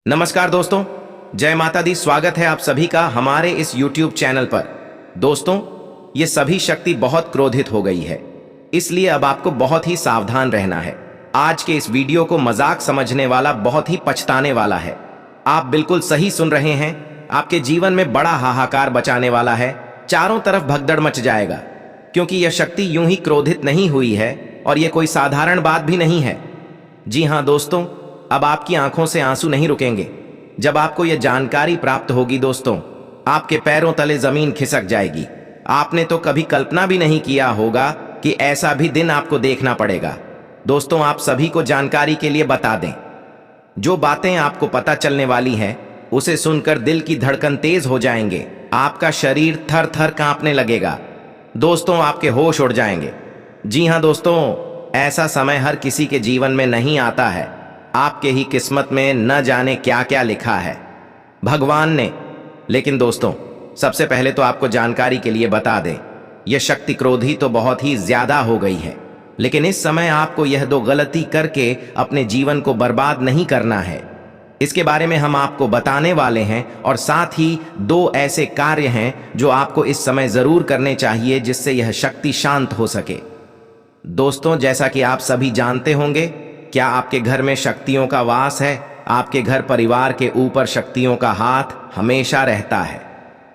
नमस्कार दोस्तों, जय माता दी। स्वागत है आप सभी का हमारे इस YouTube चैनल पर। दोस्तों, ये सभी शक्ति बहुत क्रोधित हो गई है, इसलिए अब आपको बहुत ही सावधान रहना है। आज के इस वीडियो को मजाक समझने वाला बहुत ही पछताने वाला है। आप बिल्कुल सही सुन रहे हैं, आपके जीवन में बड़ा हाहाकार मचाने वाला है। चारों तरफ भगदड़ मच जाएगा, क्योंकि यह शक्ति यूं ही क्रोधित नहीं हुई है और यह कोई साधारण बात भी नहीं है। जी हाँ दोस्तों, अब आपकी आंखों से आंसू नहीं रुकेंगे। जब आपको यह जानकारी प्राप्त होगी दोस्तों, आपके पैरों तले जमीन खिसक जाएगी। आपने तो कभी कल्पना भी नहीं किया होगा कि ऐसा भी दिन आपको देखना पड़ेगा। दोस्तों, आप सभी को जानकारी के लिए बता दें, जो बातें आपको पता चलने वाली हैं, उसे सुनकर दिल की धड़कन तेज हो जाएंगे, आपका शरीर थर थर कांपने लगेगा। दोस्तों, आपके होश उड़ जाएंगे। जी हाँ दोस्तों, ऐसा समय हर किसी के जीवन में नहीं आता है। आपके ही किस्मत में न जाने क्या क्या लिखा है भगवान ने। लेकिन दोस्तों, सबसे पहले तो आपको जानकारी के लिए बता दें, यह शक्ति क्रोधी तो बहुत ही ज्यादा हो गई है, लेकिन इस समय आपको यह दो गलती करके अपने जीवन को बर्बाद नहीं करना है। इसके बारे में हम आपको बताने वाले हैं, और साथ ही दो ऐसे कार्य हैं जो आपको इस समय जरूर करने चाहिए, जिससे यह शक्ति शांत हो सके। दोस्तों, जैसा कि आप सभी जानते होंगे, क्या आपके घर में शक्तियों का वास है? आपके घर परिवार के ऊपर शक्तियों का हाथ हमेशा रहता है।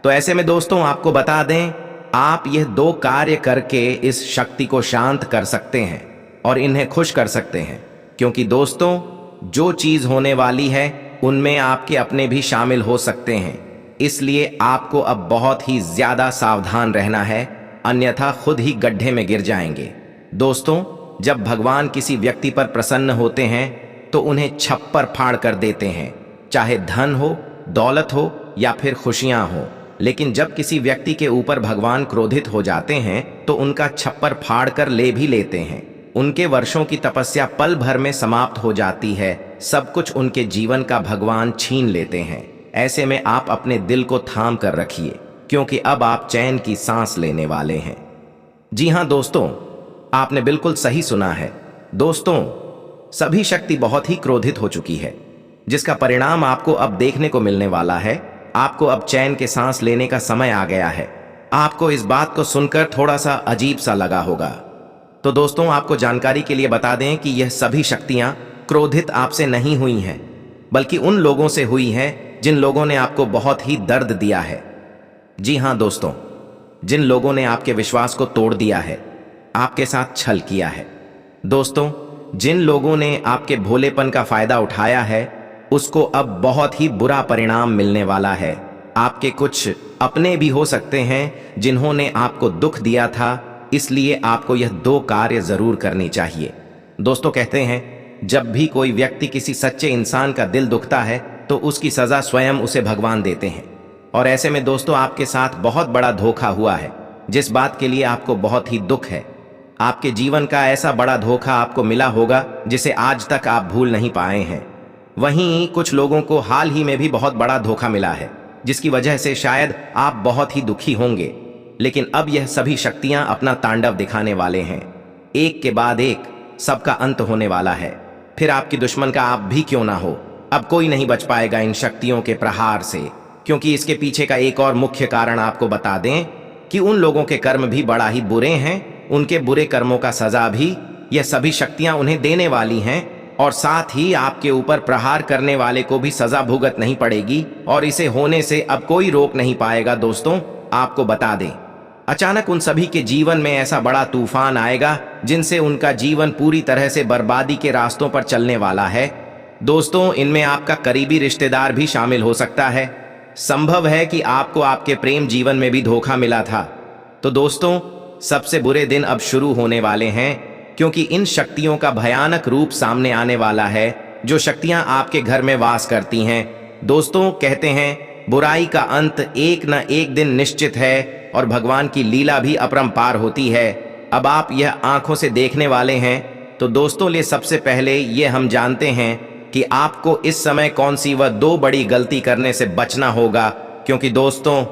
तो ऐसे में दोस्तों, आपको बता दें, आप यह दो कार्य करके इस शक्ति को शांत कर सकते हैं और इन्हें खुश कर सकते हैं। क्योंकि दोस्तों, जो चीज होने वाली है उनमें आपके अपने भी शामिल हो सकते हैं। इसलिए आपको अब बहुत ही ज्यादा सावधान रहना है, अन्यथा खुद ही गड्ढे में गिर जाएंगे। दोस्तों, जब भगवान किसी व्यक्ति पर प्रसन्न होते हैं तो उन्हें छप्पर फाड़ कर देते हैं, चाहे धन हो, दौलत हो या फिर खुशियां हो। लेकिन जब किसी व्यक्ति के ऊपर भगवान क्रोधित हो जाते हैं तो उनका छप्पर फाड़ कर ले भी लेते हैं। उनके वर्षों की तपस्या पल भर में समाप्त हो जाती है। सब कुछ उनके जीवन का भगवान छीन लेते हैं। ऐसे में आप अपने दिल को थाम कर रखिए, क्योंकि अब आप चैन की सांस लेने वाले हैं। जी हाँ दोस्तों, आपने बिल्कुल सही सुना है। दोस्तों, सभी शक्ति बहुत ही क्रोधित हो चुकी है, जिसका परिणाम आपको अब देखने को मिलने वाला है। आपको अब चैन के सांस लेने का समय आ गया है। आपको इस बात को सुनकर थोड़ा सा अजीब सा लगा होगा। तो दोस्तों, आपको जानकारी के लिए बता दें कि यह सभी शक्तियां क्रोधित आपसे नहीं हुई हैं, बल्कि उन लोगों से हुई हैं जिन लोगों ने आपको बहुत ही दर्द दिया है। जी हाँ दोस्तों, जिन लोगों ने आपके विश्वास को तोड़ दिया है, आपके साथ छल किया है। दोस्तों, जिन लोगों ने आपके भोलेपन का फायदा उठाया है, उसको अब बहुत ही बुरा परिणाम मिलने वाला है। आपके कुछ अपने भी हो सकते हैं जिन्होंने आपको दुख दिया था, इसलिए आपको यह दो कार्य जरूर करनी चाहिए। दोस्तों, कहते हैं, जब भी कोई व्यक्ति किसी सच्चे इंसान का दिल दुखता है तो उसकी सजा स्वयं उसे भगवान देते हैं। और ऐसे में दोस्तों, आपके साथ बहुत बड़ा धोखा हुआ है, जिस बात के लिए आपको बहुत ही दुख है। आपके जीवन का ऐसा बड़ा धोखा आपको मिला होगा जिसे आज तक आप भूल नहीं पाए हैं। वहीं कुछ लोगों को हाल ही में भी बहुत बड़ा धोखा मिला है, जिसकी वजह से शायद आप बहुत ही दुखी होंगे। लेकिन अब यह सभी शक्तियां अपना तांडव दिखाने वाले हैं। एक के बाद एक सबका अंत होने वाला है। फिर आपकी दुश्मन का आप भी क्यों ना हो, अब कोई नहीं बच पाएगा इन शक्तियों के प्रहार से। क्योंकि इसके पीछे का एक और मुख्य कारण आपको बता दें कि उन लोगों के कर्म भी बड़ा ही बुरे हैं। उनके बुरे कर्मों का सजा भी यह सभी शक्तियां उन्हें देने वाली हैं, और साथ ही आपके ऊपर प्रहार करने वाले को भी सजा भुगत नहीं पड़ेगी, और इसे होने से अब कोई रोक नहीं पाएगा। दोस्तों, आपको बता दें, अचानक उन सभी के जीवन में ऐसा बड़ा तूफान आएगा जिनसे उनका जीवन पूरी तरह से बर्बादी के रास्तों पर चलने वाला है। दोस्तों, इनमें आपका करीबी रिश्तेदार भी शामिल हो सकता है। संभव है कि आपको आपके प्रेम जीवन में भी धोखा मिला था। तो दोस्तों, सबसे बुरे दिन अब शुरू होने वाले हैं, क्योंकि इन शक्तियों का भयानक रूप सामने आने वाला है, जो शक्तियां आपके घर में वास करती हैं। दोस्तों, कहते हैं, बुराई का अंत एक न एक दिन निश्चित है, और भगवान की लीला भी अपरंपार होती है। अब आप यह आंखों से देखने वाले हैं। तो दोस्तों, ले सबसे पहले ये हम जानते हैं कि आपको इस समय कौन सी वह दो बड़ी गलती करने से बचना होगा, क्योंकि दोस्तों,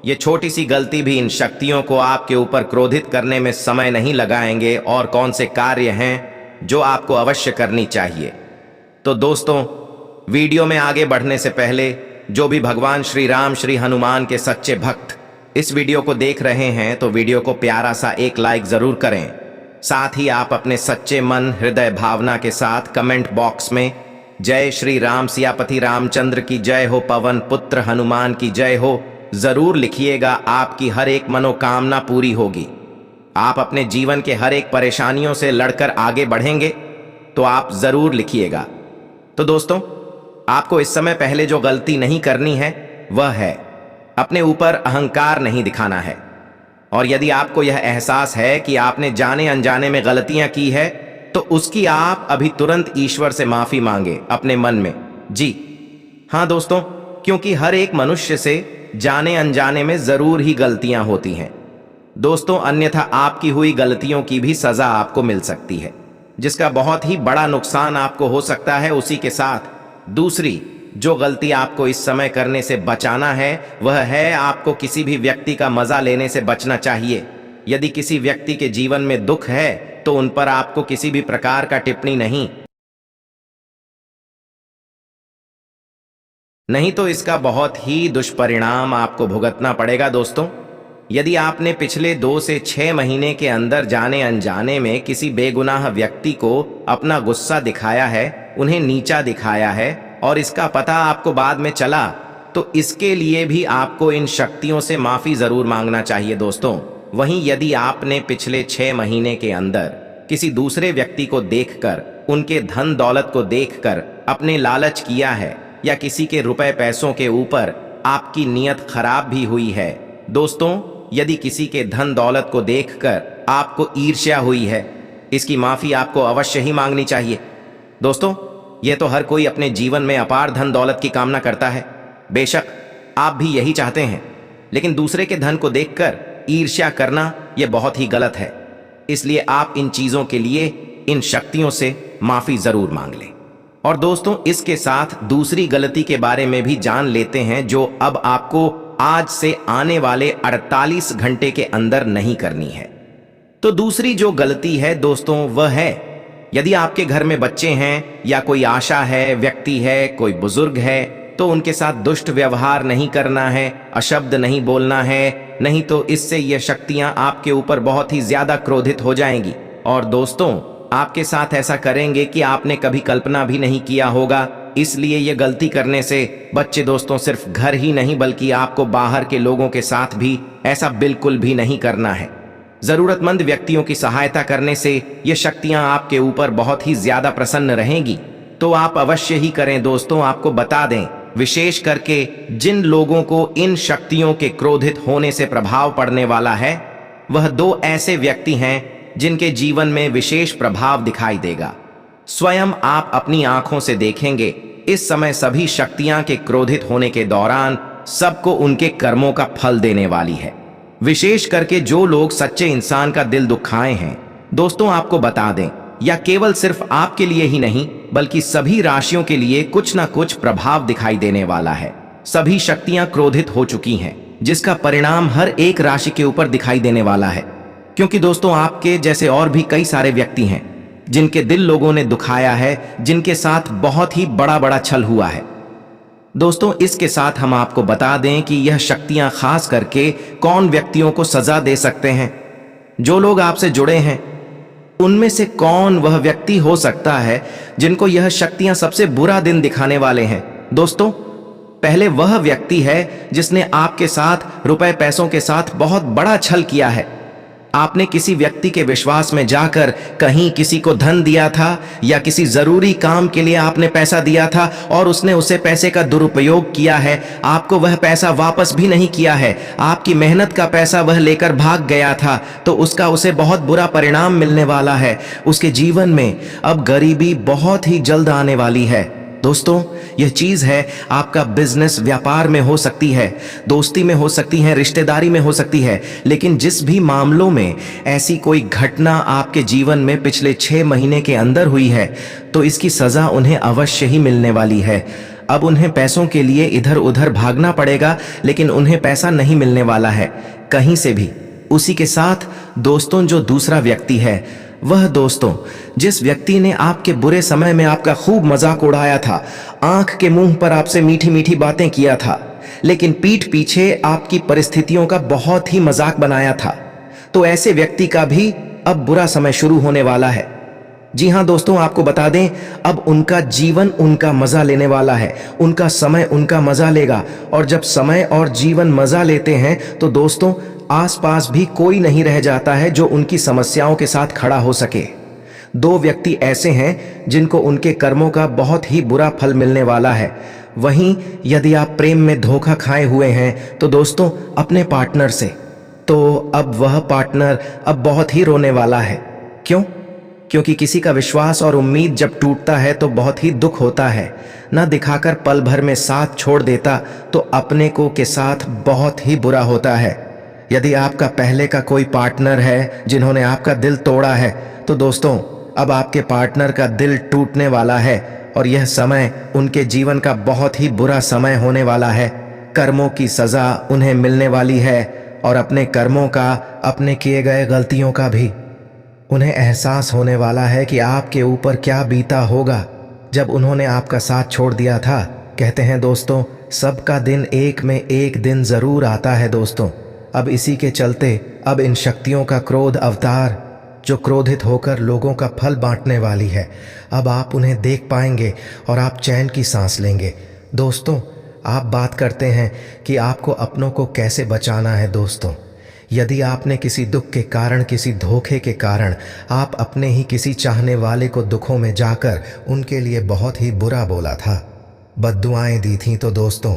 ये छोटी सी गलती भी इन शक्तियों को आपके ऊपर क्रोधित करने में समय नहीं लगाएंगे। और कौन से कार्य हैं जो आपको अवश्य करनी चाहिए। तो दोस्तों, वीडियो में आगे बढ़ने से पहले जो भी भगवान श्री राम श्री हनुमान के सच्चे भक्त इस वीडियो को देख रहे हैं तो वीडियो को प्यारा सा एक लाइक जरूर करें। साथ ही आप अपने सच्चे मन हृदय भावना के साथ कमेंट बॉक्स में जय श्री राम सियापति रामचंद्र की जय हो, पवन पुत्र हनुमान की जय हो जरूर लिखिएगा। आपकी हर एक मनोकामना पूरी होगी। आप अपने जीवन के हर एक परेशानियों से लड़कर आगे बढ़ेंगे तो आप जरूर लिखिएगा। तो दोस्तों, आपको इस समय पहले जो गलती नहीं करनी है वह है अपने ऊपर अहंकार नहीं दिखाना है। और यदि आपको यह एहसास है कि आपने जाने अनजाने में गलतियां की है तो उसकी आप अभी तुरंत ईश्वर से माफी मांगे अपने मन में। जी हाँ दोस्तों, क्योंकि हर एक मनुष्य से जाने अनजाने में जरूर ही गलतियां होती हैं दोस्तों, अन्यथा आपकी हुई गलतियों की भी सजा आपको मिल सकती है, जिसका बहुत ही बड़ा नुकसान आपको हो सकता है। उसी के साथ दूसरी जो गलती आपको इस समय करने से बचाना है वह है आपको किसी भी व्यक्ति का मजा लेने से बचना चाहिए। यदि किसी व्यक्ति के जीवन में दुख है तो उन पर आपको किसी भी प्रकार का टिप्पणी नहीं तो इसका बहुत ही दुष्परिणाम आपको भुगतना पड़ेगा। दोस्तों, यदि आपने पिछले 2 से 6 महीने के अंदर जाने अनजाने में किसी बेगुनाह व्यक्ति को अपना गुस्सा दिखाया है, उन्हें नीचा दिखाया है और इसका पता आपको बाद में चला, तो इसके लिए भी आपको इन शक्तियों से माफी जरूर मांगना चाहिए दोस्तों। वहीं यदि आपने पिछले 6 महीने के अंदर किसी दूसरे व्यक्ति को देखकर, उनके धन दौलत को देखकर अपने लालच किया है या किसी के रुपए पैसों के ऊपर आपकी नीयत खराब भी हुई है दोस्तों, यदि किसी के धन दौलत को देखकर आपको ईर्ष्या हुई है, इसकी माफी आपको अवश्य ही मांगनी चाहिए। दोस्तों, यह तो हर कोई अपने जीवन में अपार धन दौलत की कामना करता है। बेशक आप भी यही चाहते हैं, लेकिन दूसरे के धन को देखकर ईर्ष्या करना यह बहुत ही गलत है। इसलिए आप इन चीजों के लिए इन शक्तियों से माफी जरूर मांग लें। और दोस्तों, इसके साथ दूसरी गलती के बारे में भी जान लेते हैं जो अब आपको आज से आने वाले 48 घंटे के अंदर नहीं करनी है। तो दूसरी जो गलती है दोस्तों वह है, यदि आपके घर में बच्चे हैं या कोई आशा है, व्यक्ति है, कोई बुजुर्ग है, तो उनके साथ दुष्ट व्यवहार नहीं करना है, अशब्द नहीं बोलना है, नहीं तो इससे यह शक्तियां आपके ऊपर बहुत ही ज्यादा क्रोधित हो जाएंगी और दोस्तों आपके साथ ऐसा करेंगे कि आपने कभी कल्पना भी नहीं किया होगा। इसलिए यह गलती करने से बच्चे दोस्तों सिर्फ घर ही नहीं बल्कि आपको बाहर के लोगों के साथ भी ऐसा बिल्कुल भी नहीं करना है। जरूरतमंद व्यक्तियों की सहायता करने से ये शक्तियां आपके ऊपर बहुत ही ज्यादा प्रसन्न रहेंगी, तो आप अवश्य ही करें दोस्तों। आपको बता दें, विशेष करके जिन लोगों को इन शक्तियों के क्रोधित होने से प्रभाव पड़ने वाला है, वह 2 ऐसे व्यक्ति हैं जिनके जीवन में विशेष प्रभाव दिखाई देगा। स्वयं आप अपनी आंखों से देखेंगे, इस समय सभी शक्तियां के क्रोधित होने के दौरान सबको उनके कर्मों का फल देने वाली है। विशेष करके जो लोग सच्चे इंसान का दिल दुखाए हैं दोस्तों, आपको बता दें, या केवल सिर्फ आपके लिए ही नहीं बल्कि सभी राशियों के लिए कुछ ना कुछ प्रभाव दिखाई देने वाला है। सभी शक्तियां क्रोधित हो चुकी हैं, जिसका परिणाम हर एक राशि के ऊपर दिखाई देने वाला है। क्योंकि दोस्तों आपके जैसे और भी कई सारे व्यक्ति हैं जिनके दिल लोगों ने दुखाया है, जिनके साथ बहुत ही बड़ा छल हुआ है। दोस्तों, इसके साथ हम आपको बता दें कि यह शक्तियां खास करके कौन व्यक्तियों को सजा दे सकते हैं। जो लोग आपसे जुड़े हैं उनमें से कौन वह व्यक्ति हो सकता है जिनको यह शक्तियां सबसे बुरा दिन दिखाने वाले हैं। दोस्तों, पहले वह व्यक्ति है जिसने आपके साथ रुपए पैसों के साथ बहुत बड़ा छल किया है। आपने किसी व्यक्ति के विश्वास में जाकर कहीं किसी को धन दिया था या किसी जरूरी काम के लिए आपने पैसा दिया था और उसने उसे पैसे का दुरुपयोग किया है, आपको वह पैसा वापस भी नहीं किया है, आपकी मेहनत का पैसा वह लेकर भाग गया था, तो उसका उसे बहुत बुरा परिणाम मिलने वाला है। उसके जीवन में अब गरीबी बहुत ही जल्द आने वाली है। दोस्तों, यह चीज है आपका बिजनेस व्यापार में हो सकती है, दोस्ती में हो सकती है, रिश्तेदारी में हो सकती है, लेकिन जिस भी मामलों में ऐसी कोई घटना आपके जीवन में पिछले 6 महीने के अंदर हुई है, तो इसकी सजा उन्हें अवश्य ही मिलने वाली है। अब उन्हें पैसों के लिए इधर उधर भागना पड़ेगा, लेकिन उन्हें पैसा नहीं मिलने वाला है कहीं से भी। उसी के साथ दोस्तों, जो दूसरा व्यक्ति है वह दोस्तों जिस व्यक्ति ने आपके बुरे समय में आपका खूब मजाक उड़ाया था, आंख के मुंह पर आपसे मीठी मीठी बातें किया था, लेकिन पीठ पीछे आपकी परिस्थितियों का बहुत ही मजाक बनाया था, तो ऐसे व्यक्ति का भी अब बुरा समय शुरू होने वाला है। जी हाँ दोस्तों, आपको बता दें, अब उनका जीवन उनका मजा लेने वाला है, उनका समय उनका मजा लेगा। और जब समय और जीवन मजा लेते हैं तो दोस्तों आसपास भी कोई नहीं रह जाता है जो उनकी समस्याओं के साथ खड़ा हो सके। दो व्यक्ति ऐसे हैं जिनको उनके कर्मों का बहुत ही बुरा फल मिलने वाला है। वहीं यदि आप प्रेम में धोखा खाए हुए हैं तो दोस्तों अपने पार्टनर से, तो अब वह पार्टनर अब बहुत ही रोने वाला है। क्यों? क्योंकि किसी का विश्वास और उम्मीद जब टूटता है तो बहुत ही दुख होता है। न दिखाकर पल भर में साथ छोड़ देता तो अपने को के साथ बहुत ही बुरा होता है। यदि आपका पहले का कोई पार्टनर है जिन्होंने आपका दिल तोड़ा है तो दोस्तों अब आपके पार्टनर का दिल टूटने वाला है और यह समय उनके जीवन का बहुत ही बुरा समय होने वाला है। कर्मों की सजा उन्हें मिलने वाली है और अपने कर्मों का, अपने किए गए गलतियों का भी उन्हें एहसास होने वाला है कि आपके ऊपर क्या बीता होगा जब उन्होंने आपका साथ छोड़ दिया था। कहते हैं दोस्तों, सबका दिन एक में एक दिन जरूर आता है दोस्तों। अब इसी के चलते अब इन शक्तियों का क्रोध अवतार जो क्रोधित होकर लोगों का फल बांटने वाली है, अब आप उन्हें देख पाएंगे और आप चैन की सांस लेंगे। दोस्तों आप बात करते हैं कि आपको अपनों को कैसे बचाना है। दोस्तों यदि आपने किसी दुख के कारण, किसी धोखे के कारण आप अपने ही किसी चाहने वाले को दुखों में जाकर उनके लिए बहुत ही बुरा बोला था, बद्दुआएं दी थीं, तो दोस्तों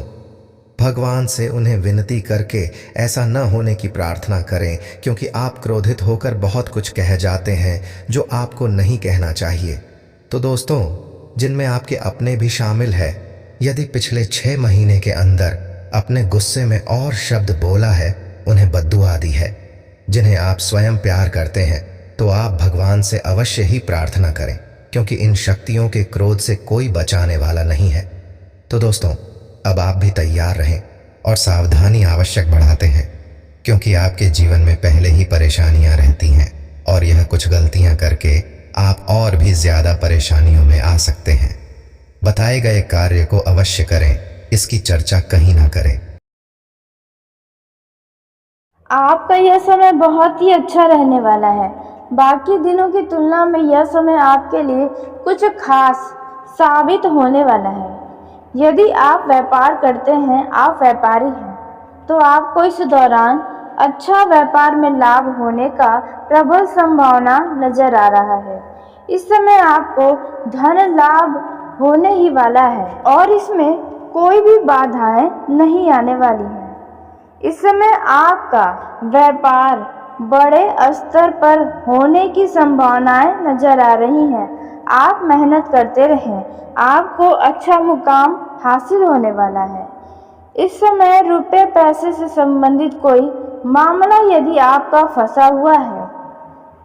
भगवान से उन्हें विनती करके ऐसा न होने की प्रार्थना करें, क्योंकि आप क्रोधित होकर बहुत कुछ कह जाते हैं जो आपको नहीं कहना चाहिए। तो दोस्तों जिनमें आपके अपने भी शामिल है, यदि पिछले 6 महीने के अंदर अपने गुस्से में और शब्द बोला है, उन्हें बद्दुआ दी है, जिन्हें आप स्वयं प्यार करते हैं, तो आप भगवान से अवश्य ही प्रार्थना करें, क्योंकि इन शक्तियों के क्रोध से कोई बचाने वाला नहीं है। तो दोस्तों अब आप भी तैयार रहें और सावधानी आवश्यक बढ़ाते हैं, क्योंकि आपके जीवन में पहले ही परेशानियां रहती हैं और यह कुछ गलतियां करके आप और भी ज्यादा परेशानियों में आ सकते हैं। बताए गए कार्य को अवश्य करें, इसकी चर्चा कहीं ना करें। आपका यह समय बहुत ही अच्छा रहने वाला है। बाकी दिनों की तुलना में यह समय आपके लिए कुछ खास साबित होने वाला है। यदि आप व्यापार करते हैं, आप व्यापारी हैं, तो आपको इस दौरान अच्छा व्यापार में लाभ होने का प्रबल संभावना नजर आ रहा है। इस समय आपको धन लाभ होने ही वाला है और इसमें कोई भी बाधाएं नहीं आने वाली हैं। इस समय आपका व्यापार बड़े स्तर पर होने की संभावनाएं नजर आ रही हैं। आप मेहनत करते रहें, आपको अच्छा मुकाम हासिल होने वाला है। इस समय रुपए पैसे से संबंधित कोई मामला यदि आपका फंसा हुआ है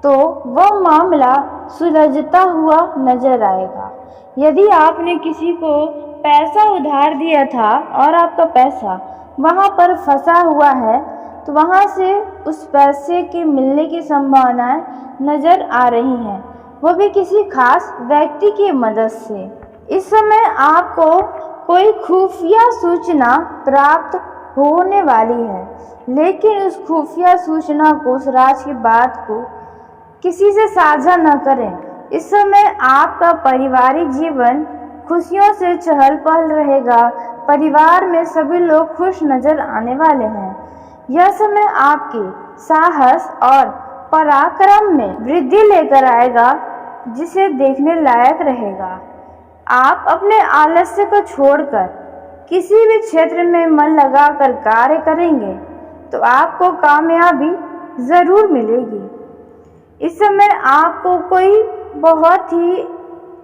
तो वह मामला सुलझता हुआ नजर आएगा। यदि आपने किसी को पैसा उधार दिया था और आपका पैसा वहाँ पर फंसा हुआ है, तो वहाँ से उस पैसे के मिलने की संभावनाएं नजर आ रही हैं, वो भी किसी खास व्यक्ति की मदद से। इस समय आपको कोई खुफिया सूचना प्राप्त होने वाली है, लेकिन उस खुफिया सूचना को, उस राज की बात को किसी से साझा न करें। इस समय आपका पारिवारिक जीवन खुशियों से चहल पहल रहेगा। परिवार में सभी लोग खुश नजर आने वाले हैं। यह समय आपके साहस और पराक्रम में वृद्धि लेकर आएगा, जिसे देखने लायक रहेगा। आप अपने आलस्य को छोड़कर किसी भी क्षेत्र में मन लगाकर कार्य करेंगे तो आपको कामयाबी जरूर मिलेगी। इस समय आपको कोई बहुत ही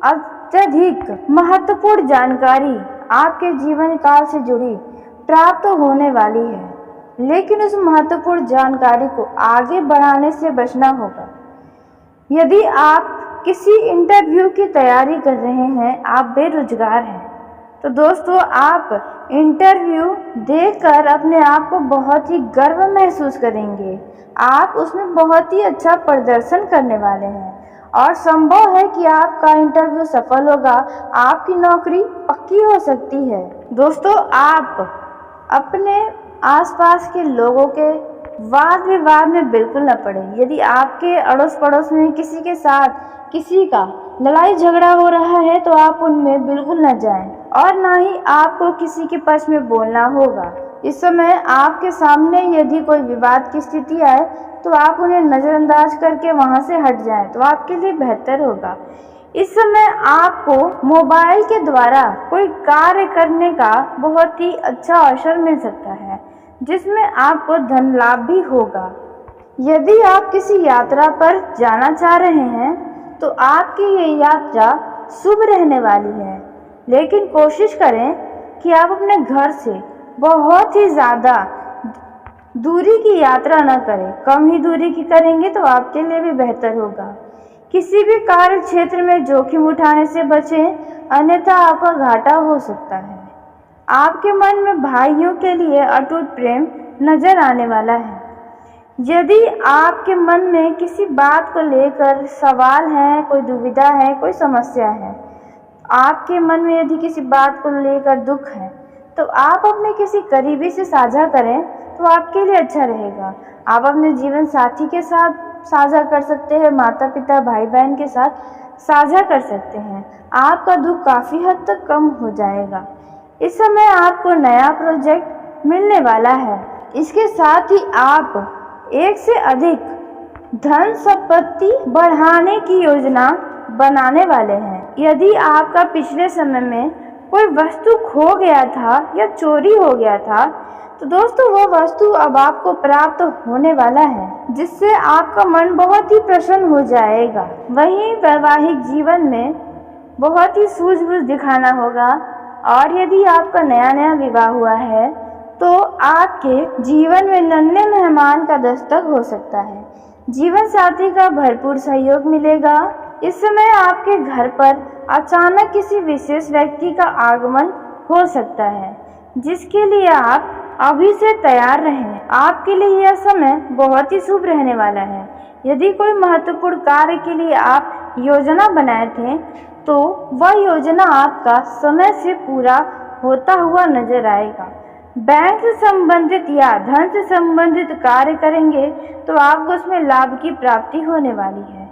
अत्यधिक महत्वपूर्ण जानकारी आपके जीवन काल से जुड़ी प्राप्त होने वाली है, लेकिन उस महत्वपूर्ण जानकारी को आगे बढ़ाने से बचना होगा। यदि आप किसी इंटरव्यू की तैयारी कर रहे हैं, आप बेरोजगार हैं, तो दोस्तों आप इंटरव्यू देकर अपने आप को बहुत ही गर्व महसूस करेंगे। आप उसमें बहुत ही अच्छा प्रदर्शन करने वाले हैं। और संभव है कि आपका इंटरव्यू सफल होगा, आपकी नौकरी पक्की हो सकती है। दोस्तों, आप अपने आसपास के लोगों के वाद विवाद में बिल्कुल न पड़े। यदि आपके अड़ोस पड़ोस में किसी के साथ किसी का लड़ाई झगड़ा हो रहा है तो आप उनमें बिल्कुल न जाएं और ना ही आपको किसी के पक्ष में बोलना होगा। इस समय आपके सामने यदि कोई विवाद की स्थिति आए तो आप उन्हें नज़रअंदाज करके वहां से हट जाएं तो आपके लिए बेहतर होगा। इस समय आपको मोबाइल के द्वारा कोई कार्य करने का बहुत ही अच्छा अवसर मिल सकता है जिसमें आपको धन लाभ भी होगा। यदि आप किसी यात्रा पर जाना चाह रहे हैं तो आपकी ये यात्रा शुभ रहने वाली है, लेकिन कोशिश करें कि आप अपने घर से बहुत ही ज़्यादा दूरी की यात्रा न करें। कम ही दूरी की करेंगे तो आपके लिए भी बेहतर होगा। किसी भी कार्य क्षेत्र में जोखिम उठाने से बचें, अन्यथा आपका घाटा हो सकता है। आपके मन में भाइयों के लिए अटूट प्रेम नजर आने वाला है। यदि आपके मन में किसी बात को लेकर सवाल है, कोई दुविधा है, कोई समस्या है, आपके मन में यदि किसी बात को लेकर दुख है तो आप अपने किसी करीबी से साझा करें तो आपके लिए अच्छा रहेगा। आप अपने जीवन साथी के साथ साझा कर सकते हैं, माता पिता भाई बहन के साथ साझा कर सकते हैं। आपका दुख काफ़ी हद तक कम हो जाएगा। इस समय आपको नया प्रोजेक्ट मिलने वाला है। इसके साथ ही आप एक से अधिक धन संपत्ति बढ़ाने की योजना बनाने वाले हैं। यदि आपका पिछले समय में कोई वस्तु खो गया था या चोरी हो गया था तो दोस्तों वो वस्तु अब आपको प्राप्त होने वाला है, जिससे आपका मन बहुत ही प्रसन्न हो जाएगा। वहीं वैवाहिक जीवन में बहुत ही सूझबूझ दिखाना होगा और यदि आपका नया नया विवाह हुआ है तो आपके जीवन में नन्हे मेहमान का दस्तक हो सकता है। जीवन साथी का भरपूर सहयोग मिलेगा। इस समय आपके घर पर अचानक किसी विशेष व्यक्ति का आगमन हो सकता है, जिसके लिए आप अभी से तैयार रहें। आपके लिए यह समय बहुत ही शुभ रहने वाला है। यदि कोई महत्वपूर्ण कार्य के लिए आप योजना बनाए थे तो वह योजना आपका समय से पूरा होता हुआ नजर आएगा। बैंक से संबंधित या धन से संबंधित कार्य करेंगे तो आपको उसमें लाभ की प्राप्ति होने वाली है।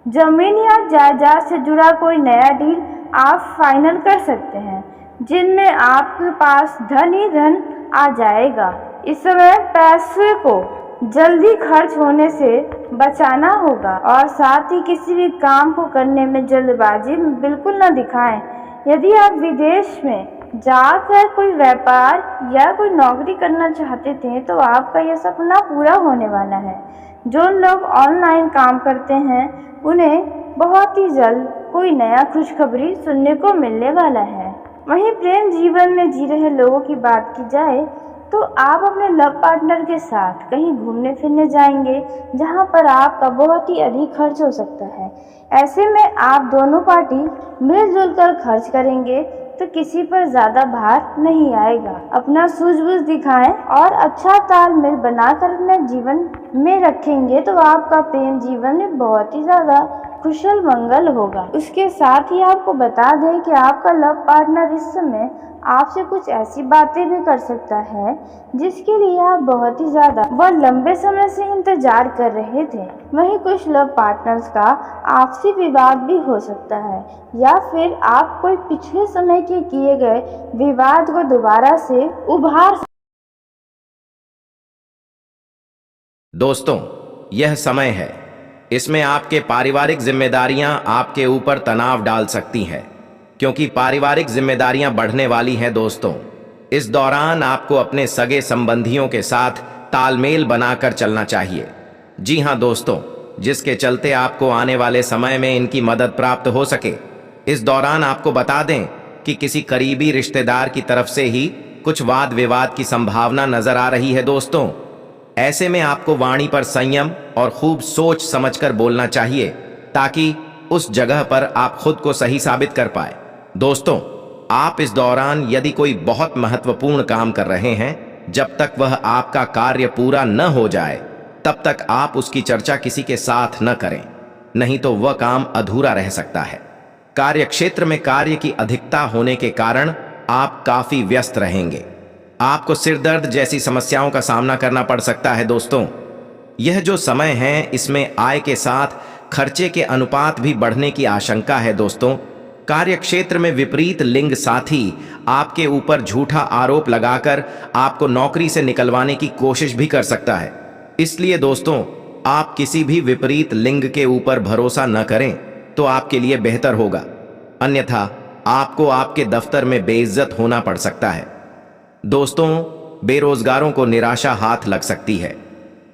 जमीन या जायदाद से जुड़ा कोई नया डील आप फाइनल कर सकते हैं, जिनमें आपके पास धन ही धन आ जाएगा। इस समय पैसे को जल्दी खर्च होने से बचाना होगा और साथ ही किसी भी काम को करने में जल्दबाजी बिल्कुल न दिखाएं। यदि आप विदेश में जाकर कोई व्यापार या कोई नौकरी करना चाहते थे तो आपका यह सपना पूरा होने वाला है। जो लोग ऑनलाइन काम करते हैं उन्हें बहुत ही जल्द कोई नया खुशखबरी सुनने को मिलने वाला है। वहीं प्रेम जीवन में जी रहे लोगों की बात की जाए तो आप अपने लव पार्टनर के साथ कहीं घूमने फिरने जाएंगे जहां पर आपका बहुत ही अधिक खर्च हो सकता है। ऐसे में आप दोनों पार्टी मिलजुल कर खर्च करेंगे तो किसी पर ज़्यादा भार नहीं आएगा। अपना सूझबूझ दिखाएं और अच्छा तालमेल बनाकर अपने जीवन में रखेंगे तो आपका प्रेम जीवन में बहुत ही ज़्यादा कुशल मंगल होगा। उसके साथ ही आपको बता दें कि आपका लव पार्टनर इस समय आपसे कुछ ऐसी बातें भी कर सकता है जिसके लिए आप बहुत ही ज़्यादा वह लंबे समय से इंतजार कर रहे थे। वहीं कुछ लव पार्टनर्स का आपसी विवाद भी हो सकता है या फिर आप कोई पिछले समय के किए गए विवाद को दोबारा से उभार। दोस्तों, यह समय है, इसमें आपके पारिवारिक जिम्मेदारियां आपके ऊपर तनाव डाल सकती हैं, क्योंकि पारिवारिक जिम्मेदारियां बढ़ने वाली हैं। दोस्तों, इस दौरान आपको अपने सगे संबंधियों के साथ तालमेल बनाकर चलना चाहिए। जी हां दोस्तों, जिसके चलते आपको आने वाले समय में इनकी मदद प्राप्त हो सके। इस दौरान आपको बता दें कि किसी करीबी रिश्तेदार की तरफ से ही कुछ वाद विवाद की संभावना नजर आ रही है। दोस्तों, ऐसे में आपको वाणी पर संयम और खूब सोच समझकर बोलना चाहिए ताकि उस जगह पर आप खुद को सही साबित कर पाए। दोस्तों, आप इस दौरान यदि कोई बहुत महत्वपूर्ण काम कर रहे हैं, जब तक वह आपका कार्य पूरा न हो जाए तब तक आप उसकी चर्चा किसी के साथ न करें। नहीं तो वह काम अधूरा रह सकता है। कार्य क्षेत्र में कार्य की अधिकता होने के कारण आप काफी व्यस्त रहेंगे। आपको सिर दर्द जैसी समस्याओं का सामना करना पड़ सकता है। दोस्तों, यह जो समय है इसमें आय के साथ खर्चे के अनुपात भी बढ़ने की आशंका है। दोस्तों, कार्य क्षेत्र में विपरीत लिंग साथी आपके ऊपर झूठा आरोप लगाकर आपको नौकरी से निकलवाने की कोशिश भी कर सकता है। इसलिए दोस्तों, आप किसी भी विपरीत लिंग के ऊपर भरोसा न करें तो आपके लिए बेहतर होगा, अन्यथा आपको आपके दफ्तर में बेइज्जत होना पड़ सकता है। दोस्तों, बेरोजगारों को निराशा हाथ लग सकती है।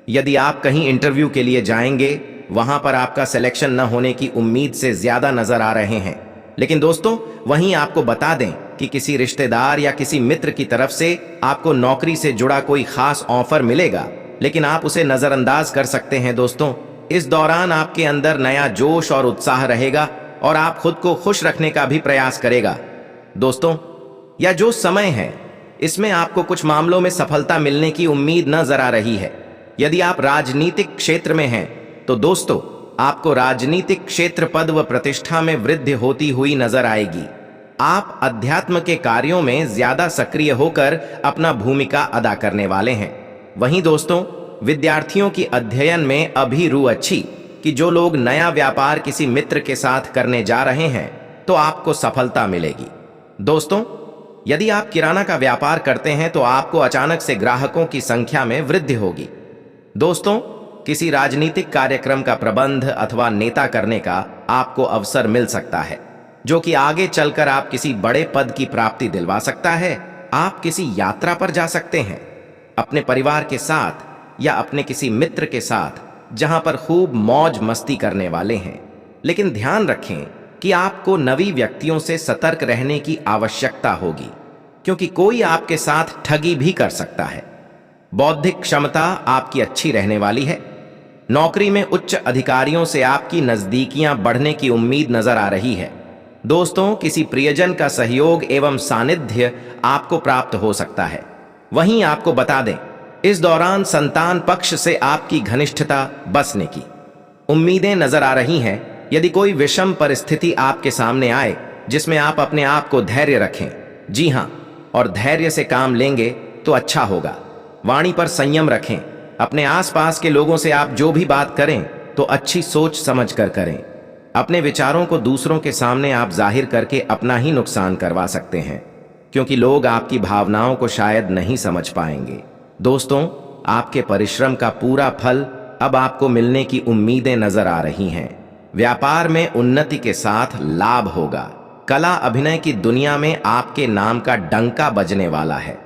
यदि आप कहीं इंटरव्यू के लिए जाएंगे, वहां पर आपका सिलेक्शन न होने की उम्मीद से ज्यादा नजर आ रहे हैं, लेकिन दोस्तों वहीं आपको बता दें कि किसी रिश्तेदार या किसी मित्र की तरफ से आपको नौकरी से जुड़ा कोई खास ऑफर मिलेगा, लेकिन आप उसे नजरअंदाज कर सकते हैं। दोस्तों, इस दौरान आपके अंदर नया जोश और उत्साह रहेगा और आप खुद को खुश रखने का भी प्रयास करेगा। दोस्तों, यह जो समय है इसमें आपको कुछ मामलों में सफलता मिलने की उम्मीद नजर आ रही है। यदि आप राजनीतिक क्षेत्र में हैं तो दोस्तों, आपको राजनीतिक क्षेत्र पद व प्रतिष्ठा में वृद्धि होती हुई नजर आएगी। आप अध्यात्म के कार्यों में ज्यादा सक्रिय होकर अपना भूमिका अदा करने वाले हैं। वहीं दोस्तों, विद्यार्थियों की अध्ययन में अभी रूह अच्छी कि जो लोग नया व्यापार किसी मित्र के साथ करने जा रहे हैं तो आपको सफलता मिलेगी। दोस्तों, यदि आप किराना का व्यापार करते हैं तो आपको अचानक से ग्राहकों की संख्या में वृद्धि होगी। दोस्तों, किसी राजनीतिक कार्यक्रम का प्रबंध अथवा नेता करने का आपको अवसर मिल सकता है, जो कि आगे चलकर आप किसी बड़े पद की प्राप्ति दिलवा सकता है। आप किसी यात्रा पर जा सकते हैं अपने परिवार के साथ या अपने किसी मित्र के साथ, जहां पर खूब मौज मस्ती करने वाले हैं। लेकिन ध्यान रखें कि आपको नवी व्यक्तियों से सतर्क रहने की आवश्यकता होगी, क्योंकि कोई आपके साथ ठगी भी कर सकता है। बौद्धिक क्षमता आपकी अच्छी रहने वाली है। नौकरी में उच्च अधिकारियों से आपकी नजदीकियां बढ़ने की उम्मीद नजर आ रही है। दोस्तों, किसी प्रियजन का सहयोग एवं सानिध्य आपको प्राप्त हो सकता है। वहीं आपको बता दें, इस दौरान संतान पक्ष से आपकी घनिष्ठता बसने की उम्मीदें नजर आ रही हैं। यदि कोई विषम परिस्थिति आपके सामने आए जिसमें आप अपने आप को धैर्य रखें, जी हां, और धैर्य से काम लेंगे तो अच्छा होगा। वाणी पर संयम रखें। अपने आसपास के लोगों से आप जो भी बात करें तो अच्छी सोच समझ कर करें। अपने विचारों को दूसरों के सामने आप जाहिर करके अपना ही नुकसान करवा सकते हैं, क्योंकि लोग आपकी भावनाओं को शायद नहीं समझ पाएंगे। दोस्तों, आपके परिश्रम का पूरा फल अब आपको मिलने की उम्मीदें नजर आ रही हैं। व्यापार में उन्नति के साथ लाभ होगा। कला अभिनय की दुनिया में आपके नाम का डंका बजने वाला है।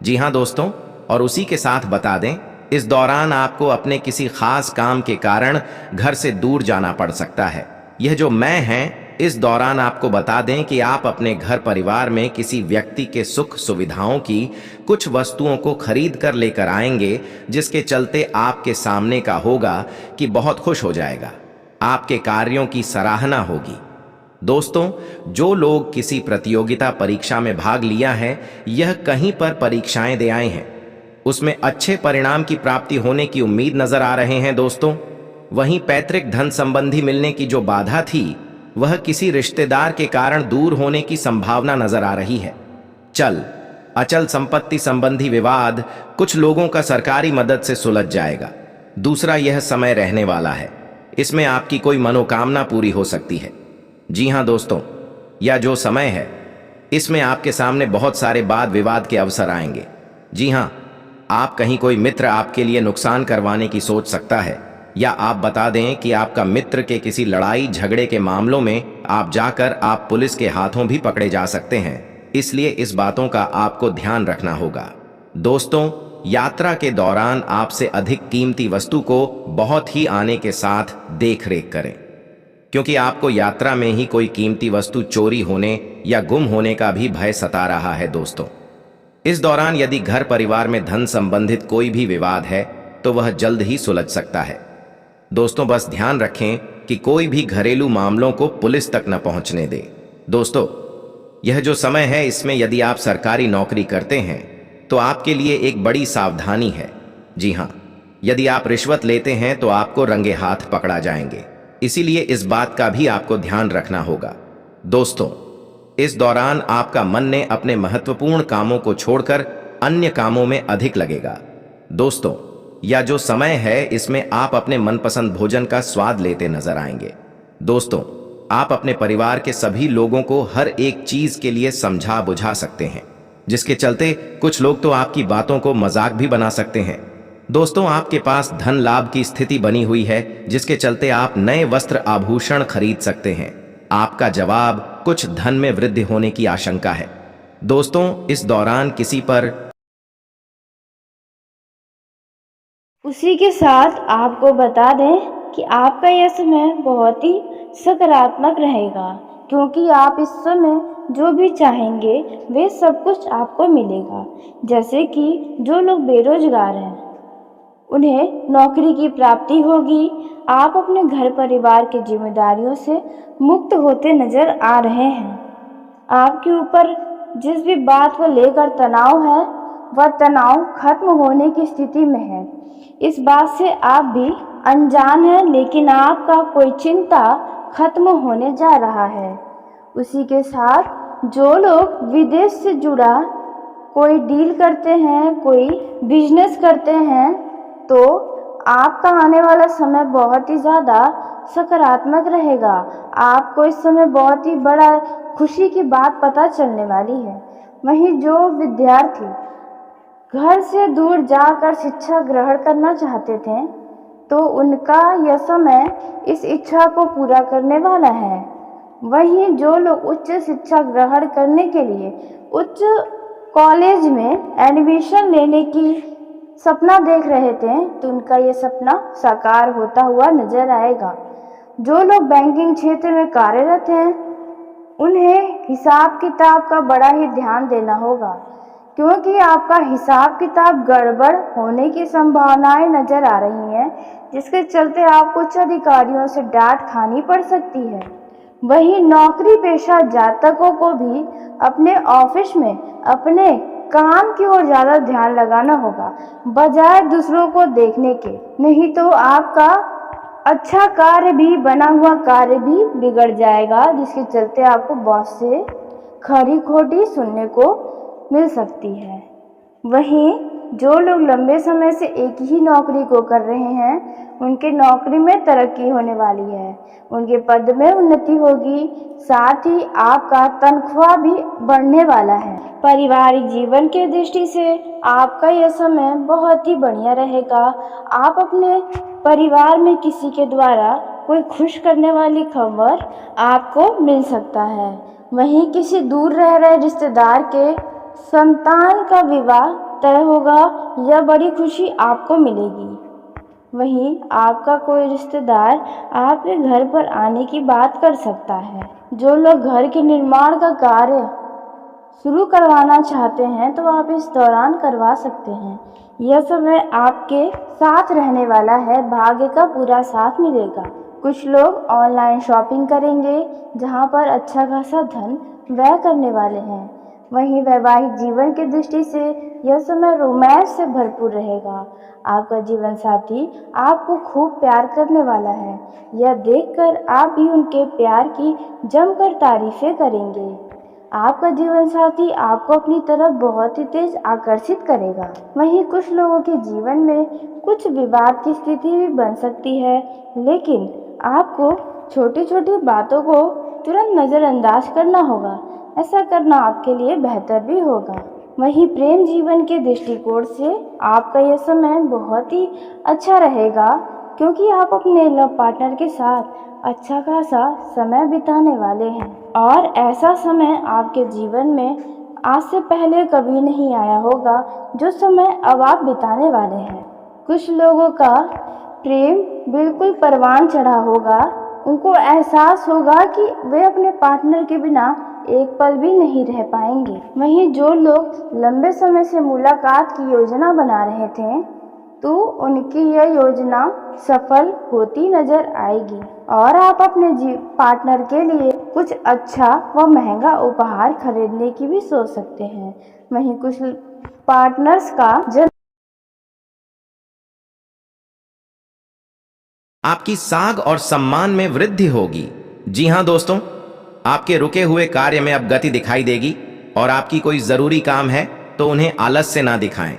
जी हां दोस्तों, और उसी के साथ बता दें, इस दौरान आपको अपने किसी खास काम के कारण घर से दूर जाना पड़ सकता है। यह जो मैं है, इस दौरान आपको बता दें कि आप अपने घर परिवार में किसी व्यक्ति के सुख सुविधाओं की कुछ वस्तुओं को खरीद कर लेकर आएंगे, जिसके चलते आपके सामने का होगा कि बहुत खुश हो जाएगा। आपके कार्यों की सराहना होगी। दोस्तों, जो लोग किसी प्रतियोगिता परीक्षा में भाग लिया है, यह कहीं पर परीक्षाएं दे आए हैं, उसमें अच्छे परिणाम की प्राप्ति होने की उम्मीद नजर आ रहे हैं। दोस्तों, वहीं पैतृक धन संबंधी मिलने की जो बाधा थी, वह किसी रिश्तेदार के कारण दूर होने की संभावना नजर आ रही है। अचल संपत्ति संबंधी विवाद कुछ लोगों का सरकारी मदद से सुलझ जाएगा। दूसरा, यह समय रहने वाला है, इसमें आपकी कोई मनोकामना पूरी हो सकती है। जी हां दोस्तों, यह जो समय है इसमें आपके सामने बहुत सारे वाद विवाद के अवसर आएंगे। जी हां, आप कहीं कोई मित्र आपके लिए नुकसान करवाने की सोच सकता है, या आप बता दें कि आपका मित्र के किसी लड़ाई झगड़े के मामलों में आप जाकर आप पुलिस के हाथों भी पकड़े जा सकते हैं। इसलिए इस बातों का आपको ध्यान रखना होगा। दोस्तों, यात्रा के दौरान आपसे अधिक कीमती वस्तु को बहुत ही आने के साथ देख रेख करें, क्योंकि आपको यात्रा में ही कोई कीमती वस्तु चोरी होने या गुम होने का भी भय सता रहा है। दोस्तों, इस दौरान यदि घर परिवार में धन संबंधित कोई भी विवाद है तो वह जल्द ही सुलझ सकता है। दोस्तों, बस ध्यान रखें कि कोई भी घरेलू मामलों को पुलिस तक न पहुंचने दे। दोस्तों, यह जो समय है इसमें यदि आप सरकारी नौकरी करते हैं तो आपके लिए एक बड़ी सावधानी है। जी हां, यदि आप रिश्वत लेते हैं तो आपको रंगे हाथ पकड़ा जाएंगे। इसीलिए इस बात का भी आपको ध्यान रखना होगा। दोस्तों, इस दौरान आपका मन ने अपने महत्वपूर्ण कामों को छोड़कर अन्य कामों में अधिक लगेगा। दोस्तों, यह जो समय है इसमें आप अपने मनपसंद भोजन का स्वाद लेते नजर आएंगे। दोस्तों, आप अपने परिवार के सभी लोगों को हर एक चीज के लिए समझा बुझा सकते हैं, जिसके चलते कुछ लोग तो आपकी बातों को मजाक भी बना सकते हैं। दोस्तों, आपके पास धन लाभ की स्थिति बनी हुई है, जिसके चलते आप नए वस्त्र आभूषण खरीद सकते हैं। आपका जवाब कुछ धन में वृद्धि होने की आशंका है। दोस्तों, इस दौरान किसी पर उसी के साथ आपको बता दें कि आपका यह समय बहुत ही सकारात्मक रहेगा, क्योंकि आप इस समय जो भी चाहेंगे वे सब कुछ आपको मिलेगा। जैसे कि जो लोग बेरोजगार हैं उन्हें नौकरी की प्राप्ति होगी। आप अपने घर परिवार की जिम्मेदारियों से मुक्त होते नजर आ रहे हैं। आपके ऊपर जिस भी बात को लेकर तनाव है वह तनाव खत्म होने की स्थिति में है। इस बात से आप भी अनजान हैं, लेकिन आपका कोई चिंता खत्म होने जा रहा है। उसी के साथ जो लोग विदेश से जुड़ा कोई डील करते हैं, कोई बिजनेस करते हैं, तो आपका आने वाला समय बहुत ही ज़्यादा सकारात्मक रहेगा। आपको इस समय बहुत ही बड़ा खुशी की बात पता चलने वाली है। वहीं जो विद्यार्थी घर से दूर जाकर शिक्षा ग्रहण करना चाहते थे, तो उनका यह समय इस इच्छा को पूरा करने वाला है। वहीं जो लोग उच्च शिक्षा ग्रहण करने के लिए उच्च कॉलेज में एडमिशन लेने की सपना देख रहे थे, तो उनका ये सपना साकार होता हुआ नजर आएगा। जो लोग बैंकिंग क्षेत्र में कार्यरत हैं उन्हें हिसाब किताब का बड़ा ही ध्यान देना होगा, क्योंकि आपका हिसाब किताब गड़बड़ होने की संभावनाएं नजर आ रही हैं, जिसके चलते आपको उच्च अधिकारियों से डांट खानी पड़ सकती है। वहीं नौकरी पेशा जातकों को भी अपने ऑफिस में अपने काम की ओर ज़्यादा ध्यान लगाना होगा, बजाय दूसरों को देखने के। नहीं तो आपका अच्छा कार्य भी, बना हुआ कार्य भी बिगड़ जाएगा, जिसके चलते आपको बॉस से खरी खोटी सुनने को मिल सकती है। वहीं जो लोग लंबे समय से एक ही नौकरी को कर रहे हैं उनके नौकरी में तरक्की होने वाली है, उनके पद में उन्नति होगी, साथ ही आपका तनख्वाह भी बढ़ने वाला है। पारिवारिक जीवन के दृष्टि से आपका यह समय बहुत ही बढ़िया रहेगा। आप अपने परिवार में किसी के द्वारा कोई खुश करने वाली खबर आपको मिल सकता है। वहीं किसी दूर रह रहे रिश्तेदार के संतान का विवाह तय होगा, यह बड़ी खुशी आपको मिलेगी। वहीं आपका कोई रिश्तेदार आपके घर पर आने की बात कर सकता है। जो लोग घर के निर्माण का कार्य शुरू करवाना चाहते हैं तो आप इस दौरान करवा सकते हैं। यह समय आपके साथ रहने वाला है, भाग्य का पूरा साथ मिलेगा। कुछ लोग ऑनलाइन शॉपिंग करेंगे, जहां पर अच्छा खासा धन व्यय करने वाले हैं। वहीं वैवाहिक जीवन की दृष्टि से यह समय रोमांस से भरपूर रहेगा। आपका जीवन साथी आपको खूब प्यार करने वाला है। यह देखकर आप भी उनके प्यार की जमकर तारीफें करेंगे। आपका जीवन साथी आपको अपनी तरफ बहुत ही तेज आकर्षित करेगा। वहीं कुछ लोगों के जीवन में कुछ विवाद की स्थिति भी बन सकती है, लेकिन आपको छोटी छोटी बातों को तुरंत नज़रअंदाज करना होगा। ऐसा करना आपके लिए बेहतर भी होगा। वहीं प्रेम जीवन के दृष्टिकोण से आपका यह समय बहुत ही अच्छा रहेगा, क्योंकि आप अपने लव पार्टनर के साथ अच्छा खासा समय बिताने वाले हैं और ऐसा समय आपके जीवन में आज से पहले कभी नहीं आया होगा जो समय अब आप बिताने वाले हैं। कुछ लोगों का प्रेम बिल्कुल परवान चढ़ा होगा। उनको एहसास होगा कि वे अपने पार्टनर के बिना एक पल भी नहीं रह पाएंगे। वहीं जो लोग लंबे समय से मुलाकात की योजना बना रहे थे तो उनकी यह योजना सफल होती नजर आएगी और आप अपने पार्टनर के लिए कुछ अच्छा व महंगा उपहार खरीदने की भी सोच सकते हैं। वहीं कुछ पार्टनर्स का आपकी साख और सम्मान में वृद्धि होगी। जी हां दोस्तों, आपके रुके हुए कार्य में अब गति दिखाई देगी और आपकी कोई जरूरी काम है तो उन्हें आलस्य ना दिखाएं।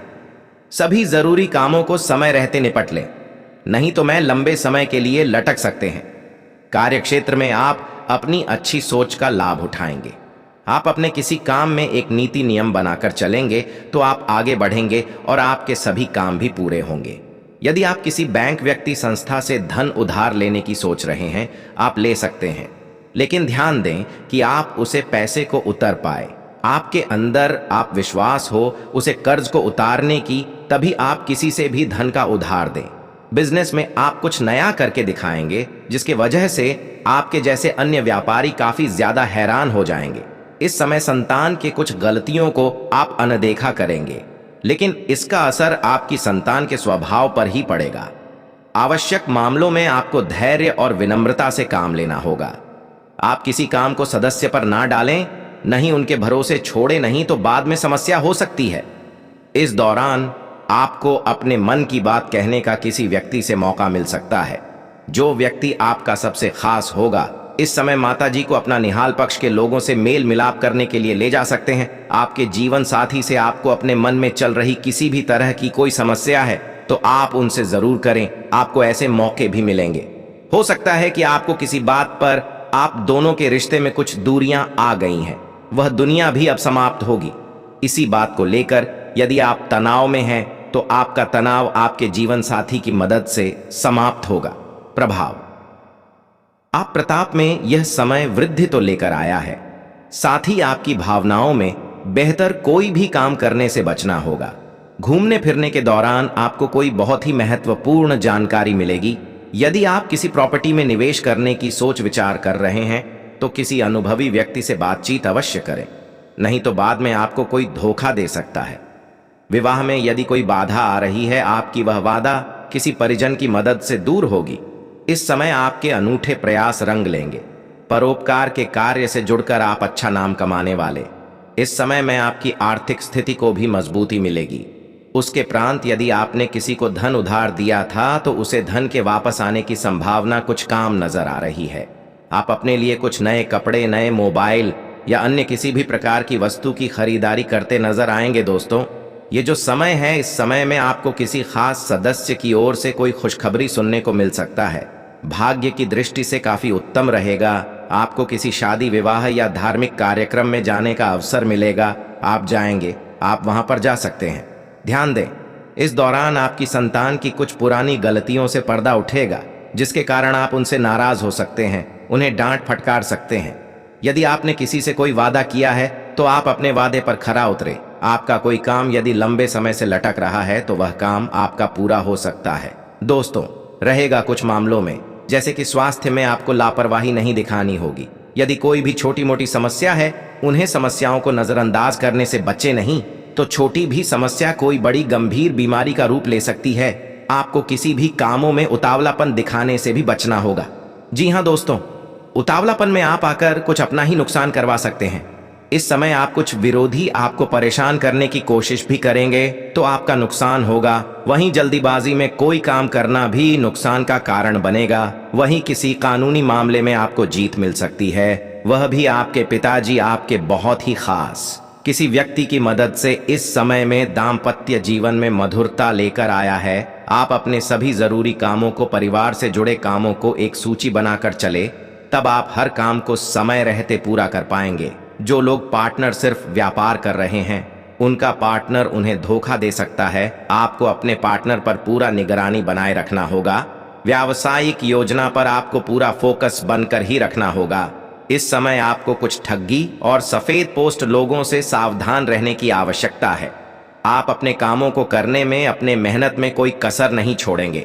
सभी जरूरी कामों को समय रहते निपट लें, नहीं तो मैं लंबे समय के लिए लटक सकते हैं। कार्यक्षेत्र में आप अपनी अच्छी सोच का लाभ उठाएंगे। आप अपने किसी काम में एक नीति नियम बनाकर चलेंगे तो आप आगे बढ़ेंगे और आपके सभी काम भी पूरे होंगे। यदि आप किसी बैंक, व्यक्ति, संस्था से धन उधार लेने की सोच रहे हैं, आप ले सकते हैं, लेकिन ध्यान दें कि आप उसे पैसे को उतर पाए। आपके अंदर आप विश्वास हो उसे कर्ज को उतारने की, तभी आप किसी से भी धन का उधार दें। बिजनेस में आप कुछ नया करके दिखाएंगे जिसके वजह से आपके जैसे अन्य व्यापारी काफी ज्यादा हैरान हो जाएंगे। इस समय संतान के कुछ गलतियों को आप अनदेखा करेंगे, लेकिन इसका असर आपकी संतान के स्वभाव पर ही पड़ेगा। आवश्यक मामलों में आपको धैर्य और विनम्रता से काम लेना होगा। आप किसी काम को सदस्य पर ना डालें, नहीं उनके भरोसे छोड़े, नहीं तो बाद में समस्या हो सकती है। इस दौरान आपको अपने मन की बात कहने का किसी व्यक्ति से मौका मिल सकता है, जो व्यक्ति आपका सबसे खास होगा। इस समय माता जी को अपना निहाल पक्ष के लोगों से मेल मिलाप करने के लिए ले जा सकते हैं। आपके जीवन साथी से आपको अपने मन में चल रही किसी भी तरह की कोई समस्या है तो आप उनसे जरूर करें, आपको ऐसे मौके भी मिलेंगे। हो सकता है कि आपको किसी बात पर आप दोनों के रिश्ते में कुछ दूरियां आ गई हैं, वह दुनिया भी अब समाप्त होगी। इसी बात को लेकर यदि आप तनाव में हैं तो आपका तनाव आपके जीवन साथी की मदद से समाप्त होगा। प्रभाव, आप प्रताप में यह समय वृद्धि तो लेकर आया है, साथ ही आपकी भावनाओं में बेहतर कोई भी काम करने से बचना होगा। घूमने फिरने के दौरान आपको कोई बहुत ही महत्वपूर्ण जानकारी मिलेगी। यदि आप किसी प्रॉपर्टी में निवेश करने की सोच विचार कर रहे हैं तो किसी अनुभवी व्यक्ति से बातचीत अवश्य करें, नहीं तो बाद में आपको कोई धोखा दे सकता है। विवाह में यदि कोई बाधा आ रही है, आपकी वह बाधा किसी परिजन की मदद से दूर होगी। इस समय आपके अनूठे प्रयास रंग लेंगे। परोपकार के कार्य से जुड़कर आप अच्छा नाम कमाने वाले। इस समय में आपकी आर्थिक स्थिति को भी मजबूती मिलेगी। उसके प्रांत यदि आपने किसी को धन उधार दिया था तो उसे धन के वापस आने की संभावना कुछ काम नजर आ रही है। आप अपने लिए कुछ नए कपड़े, नए मोबाइल या अन्य किसी भी प्रकार की वस्तु की खरीदारी करते नजर आएंगे। दोस्तों, ये जो समय है, इस समय में आपको किसी खास सदस्य की ओर से कोई खुशखबरी सुनने को मिल सकता है। भाग्य की दृष्टि से काफी उत्तम रहेगा। आपको किसी शादी, विवाह या धार्मिक कार्यक्रम में जाने का अवसर मिलेगा। आप जाएंगे, आप वहां पर जा सकते हैं। ध्यान दें, इस दौरान आपकी संतान की कुछ पुरानी गलतियों से पर्दा उठेगा, जिसके कारण आप उनसे नाराज हो सकते हैं, उन्हें डांट फटकार सकते हैं। यदि आपने किसी से कोई वादा किया है तो आप अपने वादे पर खरा उतरे। आपका कोई काम यदि लंबे समय से लटक रहा है तो वह काम आपका पूरा हो सकता है। दोस्तों, रहेगा कुछ मामलों में, जैसे कि स्वास्थ्य में आपको लापरवाही नहीं दिखानी होगी। यदि कोई भी छोटी मोटी समस्या है, उन्हें समस्याओं को नजरअंदाज करने से बचे नहीं तो छोटी भी समस्या कोई बड़ी गंभीर बीमारी का रूप ले सकती है। आपको किसी भी कामों में उतावलापन दिखाने से भी बचना होगा। जी हां दोस्तों, उतावलापन में आप आकर कुछ अपना ही नुकसान करवा सकते हैं। इस समय आप कुछ विरोधी आपको परेशान करने की कोशिश भी करेंगे तो आपका नुकसान होगा। वहीं जल्दीबाजी में कोई काम करना भी नुकसान का कारण बनेगा। वहीं किसी कानूनी मामले में आपको जीत मिल सकती है, वह भी आपके पिताजी आपके बहुत ही खास किसी व्यक्ति की मदद से। इस समय में दाम्पत्य जीवन में मधुरता लेकर आया है। आप अपने सभी जरूरी कामों को, परिवार से जुड़े कामों को एक सूची बनाकर चले, तब आप हर काम को समय रहते पूरा कर पाएंगे। जो लोग पार्टनर सिर्फ व्यापार कर रहे हैं, उनका पार्टनर उन्हें धोखा दे सकता है। आपको अपने पार्टनर पर पूरा निगरानी बनाए रखना होगा। व्यावसायिक योजना पर आपको पूरा फोकस बनकर ही रखना होगा। इस समय आपको कुछ ठगी और सफेद पोस्ट लोगों से सावधान रहने की आवश्यकता है। आप अपने कामों को करने में, अपने मेहनत में कोई कसर नहीं छोड़ेंगे,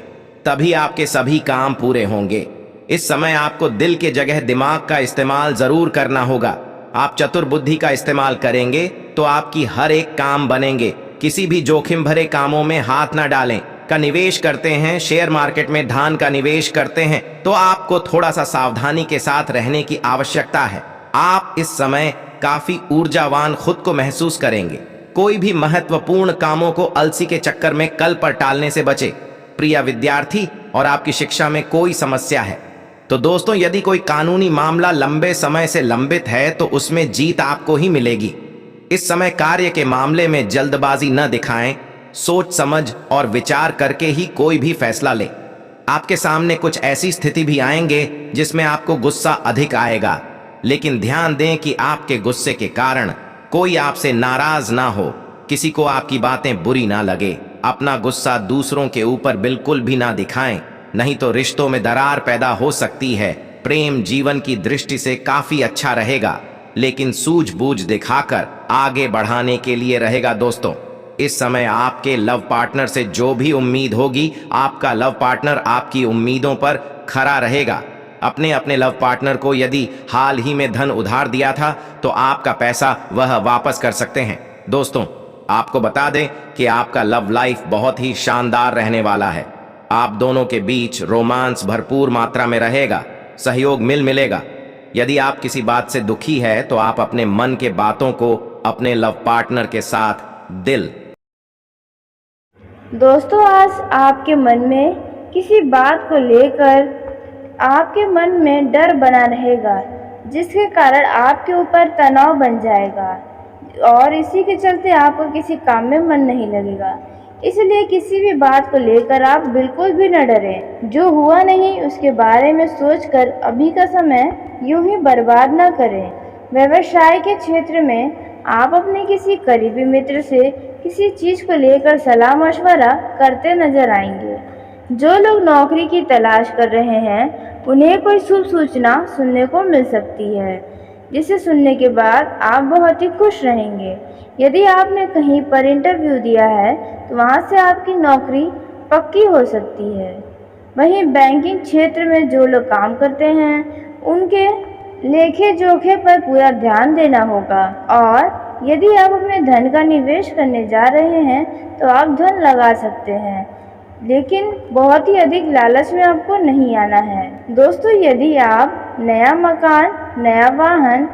तभी आपके सभी काम पूरे होंगे। इस समय आपको दिल के जगह दिमाग का इस्तेमाल जरूर करना होगा। आप चतुर बुद्धि का इस्तेमाल करेंगे तो आपकी हर एक काम बनेंगे। किसी भी जोखिम भरे कामों में हाथ न डालें। का निवेश करते हैं, शेयर मार्केट में धन का निवेश करते हैं तो आपको थोड़ा सा सावधानी के साथ रहने की आवश्यकता है। आप इस समय काफी ऊर्जावान खुद को महसूस करेंगे। कोई भी महत्वपूर्ण कामों को अलसी के चक्कर में कल पर टालने से बचे। प्रिय विद्यार्थी और आपकी शिक्षा में कोई समस्या है तो दोस्तों यदि कोई कानूनी मामला लंबे समय से लंबित है तो उसमें जीत आपको ही मिलेगी। इस समय कार्य के मामले में जल्दबाजी न दिखाएं, सोच समझ और विचार करके ही कोई भी फैसला लें। आपके सामने कुछ ऐसी स्थिति भी आएंगे जिसमें आपको गुस्सा अधिक आएगा, लेकिन ध्यान दें कि आपके गुस्से के कारण कोई आपसे नाराज ना हो, किसी को आपकी बातें बुरी ना लगे। अपना गुस्सा दूसरों के ऊपर बिल्कुल भी ना दिखाएं, नहीं तो रिश्तों में दरार पैदा हो सकती है। प्रेम जीवन की दृष्टि से काफी अच्छा रहेगा, लेकिन सूझबूझ दिखाकर आगे बढ़ाने के लिए रहेगा। दोस्तों इस समय आपके लव पार्टनर से जो भी उम्मीद होगी, आपका लव पार्टनर आपकी उम्मीदों पर खरा रहेगा। अपने अपने लव पार्टनर को यदि हाल ही में धन उधार दिया था तो आपका पैसा वह वापस कर सकते हैं। दोस्तों आपको बता दें कि आपका लव लाइफ बहुत ही शानदार रहने वाला है। आप दोनों के बीच रोमांस भरपूर मात्रा में रहेगा, सहयोग मिलेगा। यदि आप किसी बात से दुखी है तो आप अपने मन के बातों को अपने लव पार्टनर के साथ दिल। दोस्तों आज आपके मन में किसी बात को लेकर आपके मन में डर बना रहेगा, जिसके कारण आपके ऊपर तनाव बन जाएगा और इसी के चलते आपको किसी काम में मन नहीं लगेगा। इसलिए किसी भी बात को लेकर आप बिल्कुल भी न डरें। जो हुआ नहीं उसके बारे में सोचकर अभी का समय यूं ही बर्बाद न करें। व्यवसाय के क्षेत्र में आप अपने किसी करीबी मित्र से किसी चीज़ को लेकर सलाह मशवरा करते नजर आएंगे। जो लोग नौकरी की तलाश कर रहे हैं उन्हें कोई शुभ सूचना सुनने को मिल सकती है, जिसे सुनने के बाद आप बहुत ही खुश रहेंगे। यदि आपने कहीं पर इंटरव्यू दिया है तो वहां से आपकी नौकरी पक्की हो सकती है। वहीं बैंकिंग क्षेत्र में जो लोग काम करते हैं उनके लेखे जोखे पर पूरा ध्यान देना होगा और यदि आप अपने धन का निवेश करने जा रहे हैं तो आप धन लगा सकते हैं, लेकिन बहुत ही अधिक लालच में आपको नहीं आना है। दोस्तों यदि आप नया मकान, नया वाहन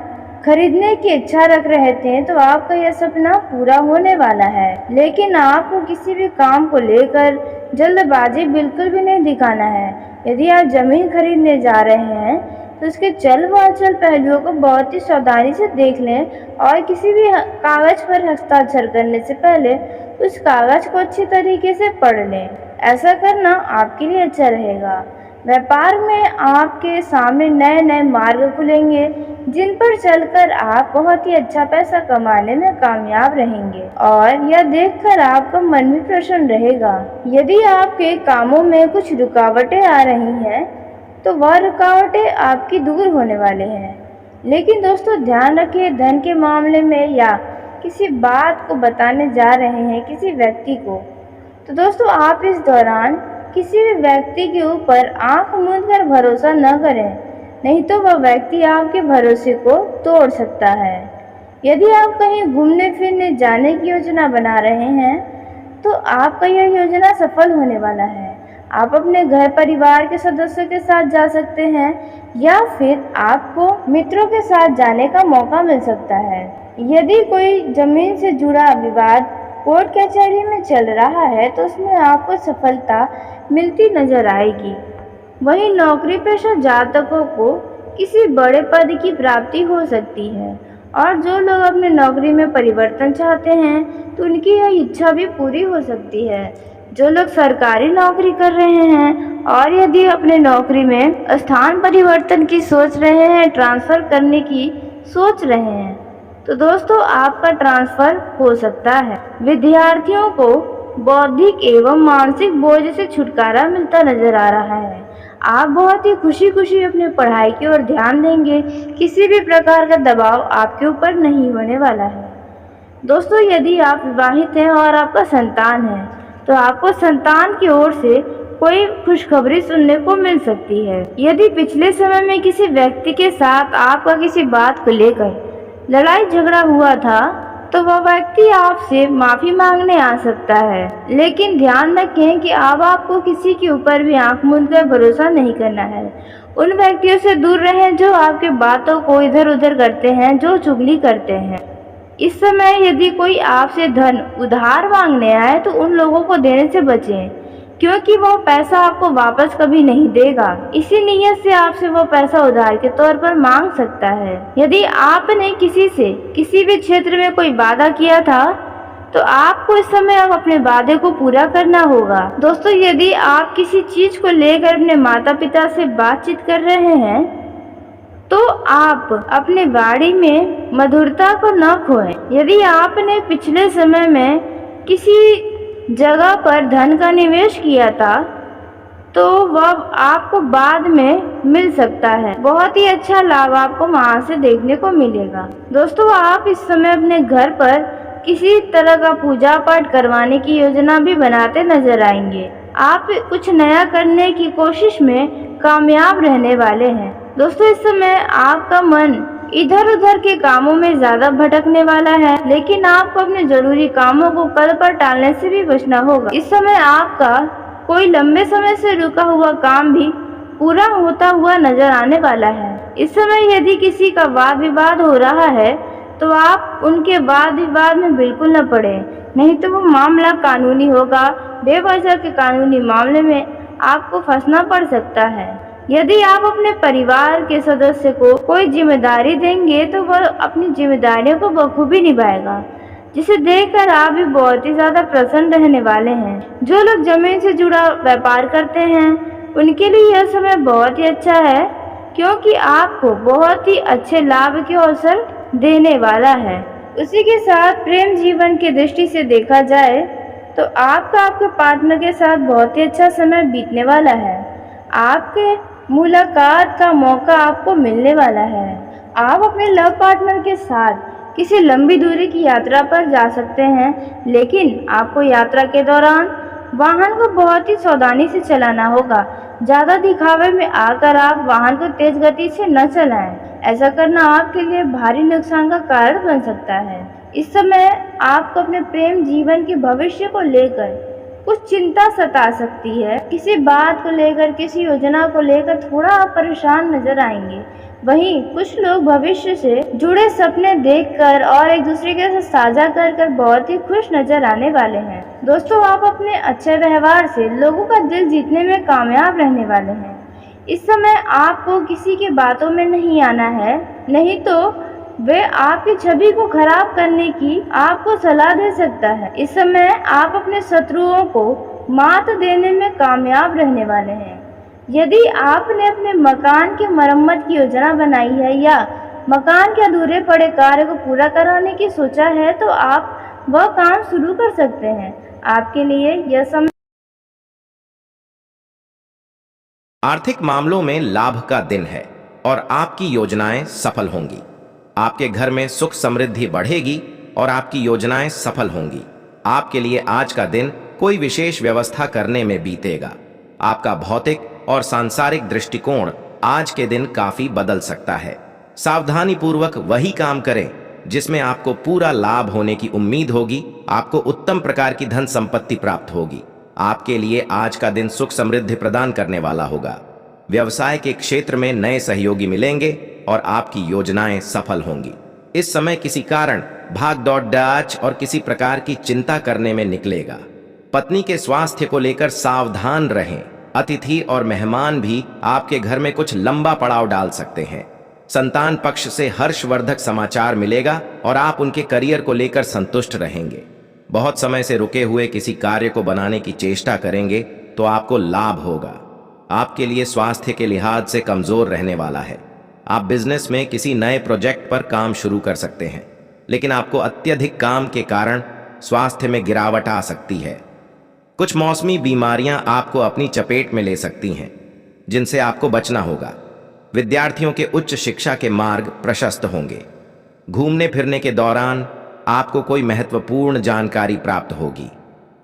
खरीदने की इच्छा रख रहे थे तो आपका यह सपना पूरा होने वाला है, लेकिन आपको किसी भी काम को लेकर जल्दबाजी बिल्कुल भी नहीं दिखाना है। यदि आप जमीन खरीदने जा रहे हैं तो उसके चल व अचल पहलुओं को बहुत ही सावधानी से देख लें और किसी भी कागज पर हस्ताक्षर करने से पहले उस कागज को अच्छी तरीके से पढ़ लें। ऐसा करना आपके लिए अच्छा रहेगा। व्यापार में आपके सामने नए नए मार्ग खुलेंगे जिन पर चलकर आप बहुत ही अच्छा पैसा कमाने में कामयाब रहेंगे और यह देखकर आपका मन भी प्रसन्न रहेगा। यदि आपके कामों में कुछ रुकावटें आ रही हैं तो वह रुकावटें आपकी दूर होने वाले हैं। लेकिन दोस्तों ध्यान रखिए, धन के मामले में या किसी बात को बताने जा रहे हैं किसी व्यक्ति को, तो दोस्तों आप इस दौरान किसी भी व्यक्ति के ऊपर आंख मूंद कर भरोसा न करें, नहीं तो वह व्यक्ति आपके भरोसे को तोड़ सकता है। यदि आप कहीं घूमने फिरने जाने की योजना बना रहे हैं तो आपका यह योजना सफल होने वाला है। आप अपने घर परिवार के सदस्यों के साथ जा सकते हैं या फिर आपको मित्रों के साथ जाने का मौका मिल सकता है। यदि कोई जमीन से जुड़ा विवाद कोर्ट कचहरी में चल रहा है तो उसमें आपको सफलता मिलती नजर आएगी। वहीं नौकरी पेशा जातकों को किसी बड़े पद की प्राप्ति हो सकती है और जो लोग अपने नौकरी में परिवर्तन चाहते हैं तो उनकी यह इच्छा भी पूरी हो सकती है। जो लोग सरकारी नौकरी कर रहे हैं और यदि अपने नौकरी में स्थान परिवर्तन की सोच रहे हैं, ट्रांसफ़र करने की सोच रहे हैं, तो दोस्तों आपका ट्रांसफ़र हो सकता है। विद्यार्थियों को बौद्धिक एवं मानसिक बोझ से छुटकारा मिलता नजर आ रहा है। आप बहुत ही खुशी खुशी अपनी पढ़ाई की ओर ध्यान देंगे। किसी भी प्रकार का दबाव आपके ऊपर नहीं होने वाला है। दोस्तों यदि आप विवाहित हैं और आपका संतान है तो आपको संतान की ओर से कोई खुशखबरी सुनने को मिल सकती है। यदि पिछले समय में किसी व्यक्ति के साथ आपका किसी बात को लेकर लड़ाई झगड़ा हुआ था तो वह व्यक्ति आपसे माफ़ी मांगने आ सकता है, लेकिन ध्यान रखें कि अब आपको किसी के ऊपर भी आंख मूंद कर भरोसा नहीं करना है। उन व्यक्तियों से दूर रहें जो आपके बातों को इधर उधर करते हैं, जो चुगली करते हैं। इस समय यदि कोई आपसे धन उधार मांगने आए तो उन लोगों को देने से बचें, क्योंकि वो पैसा आपको वापस कभी नहीं देगा। इसी नीयत से आपसे वो पैसा उधार के तौर पर मांग सकता है। यदि आपने किसी से किसी भी क्षेत्र में कोई वादा किया था तो आपको इस समय अब अपने वादे को पूरा करना होगा। दोस्तों, यदि आप किसी चीज को लेकर अपने माता पिता से बातचीत कर रहे हैं तो आप अपने वाणी में मधुरता को न खोएं। यदि आपने पिछले समय में किसी जगह पर धन का निवेश किया था तो वह आपको बाद में मिल सकता है। बहुत ही अच्छा लाभ आपको वहां से देखने को मिलेगा। दोस्तों, आप इस समय अपने घर पर किसी तरह का पूजा पाठ करवाने की योजना भी बनाते नजर आएंगे। आप कुछ नया करने की कोशिश में कामयाब रहने वाले हैं। दोस्तों, इस समय आपका मन इधर उधर के कामों में ज्यादा भटकने वाला है, लेकिन आपको अपने जरूरी कामों को कल पर टालने से भी बचना होगा। इस समय आपका कोई लंबे समय से रुका हुआ काम भी पूरा होता हुआ नजर आने वाला है। इस समय यदि किसी का वाद विवाद हो रहा है तो आप उनके वाद विवाद में बिल्कुल न पड़े, नहीं तो वो मामला कानूनी होगा। बेवजह के कानूनी मामले में आपको फंसना पड़ सकता है। यदि आप अपने परिवार के सदस्य को कोई जिम्मेदारी देंगे तो वह अपनी जिम्मेदारियों को बखूबी निभाएगा, जिसे देखकर आप भी बहुत ही ज्यादा प्रसन्न रहने वाले हैं। जो लोग जमीन से जुड़ा व्यापार करते हैं उनके लिए यह समय बहुत ही अच्छा है, क्योंकि आपको बहुत ही अच्छे लाभ के अवसर देने वाला है। उसी के साथ प्रेम जीवन की दृष्टि से देखा जाए तो आपका आपके पार्टनर के साथ बहुत ही अच्छा समय बीतने वाला है। आपके मुलाकात का मौका आपको मिलने वाला है। आप अपने लव पार्टनर के साथ किसी लंबी दूरी की यात्रा पर जा सकते हैं, लेकिन आपको यात्रा के दौरान वाहन को बहुत ही सावधानी से चलाना होगा। ज़्यादा दिखावे में आकर आप वाहन को तेज गति से न चलाएं। ऐसा करना आपके लिए भारी नुकसान का कारण बन सकता है। इस समय आपको अपने प्रेम जीवन के भविष्य को लेकर कुछ चिंता सता सकती है। किसी बात को लेकर, किसी योजना को लेकर थोड़ा आप परेशान नजर आएंगे। वहीं कुछ लोग भविष्य से जुड़े सपने देखकर और एक दूसरे के साथ साझा कर बहुत ही खुश नजर आने वाले हैं। दोस्तों, आप अपने अच्छे व्यवहार से लोगों का दिल जीतने में कामयाब रहने वाले हैं। इस समय आपको किसी की बातों में नहीं आना है, नहीं तो वे आपकी छवि को खराब करने की आपको सलाह दे सकता है। इस समय आप अपने शत्रुओं को मात देने में कामयाब रहने वाले हैं। यदि आपने अपने मकान की मरम्मत की योजना बनाई है या मकान के अधूरे पड़े कार्य को पूरा कराने की सोचा है तो आप वह काम शुरू कर सकते हैं। आपके लिए यह समय आर्थिक मामलों में लाभ का दिन है और आपकी योजनाएं सफल होंगी। आपके घर में सुख समृद्धि बढ़ेगी और आपकी योजनाएं सफल होंगी। आपके लिए आज का दिन कोई विशेष व्यवस्था करने में बीतेगा। आपका भौतिक और सांसारिक दृष्टिकोण आज के दिन काफी बदल सकता है। सावधानी पूर्वक वही काम करें जिसमें आपको पूरा लाभ होने की उम्मीद होगी। आपको उत्तम प्रकार की धन संपत्ति प्राप्त होगी। आपके लिए आज का दिन सुख समृद्धि प्रदान करने वाला होगा। व्यवसाय के क्षेत्र में नए सहयोगी मिलेंगे और आपकी योजनाएं सफल होंगी। इस समय किसी कारण भाग दौड़ डाच और किसी प्रकार की चिंता करने में निकलेगा। पत्नी के स्वास्थ्य को लेकर सावधान रहें। अतिथि और मेहमान भी आपके घर में कुछ लंबा पड़ाव डाल सकते हैं। संतान पक्ष से हर्षवर्धक समाचार मिलेगा और आप उनके करियर को लेकर संतुष्ट रहेंगे। बहुत समय से रुके हुए किसी कार्य को बनाने की चेष्टा करेंगे तो आपको लाभ होगा। आपके लिए स्वास्थ्य के लिहाज से कमजोर रहने वाला है। आप बिजनेस में किसी नए प्रोजेक्ट पर काम शुरू कर सकते हैं, लेकिन आपको अत्यधिक काम के कारण स्वास्थ्य में गिरावट आ सकती है। कुछ मौसमी बीमारियां आपको अपनी चपेट में ले सकती हैं, जिनसे आपको बचना होगा। विद्यार्थियों के उच्च शिक्षा के मार्ग प्रशस्त होंगे। घूमने फिरने के दौरान आपको कोई महत्वपूर्ण जानकारी प्राप्त होगी।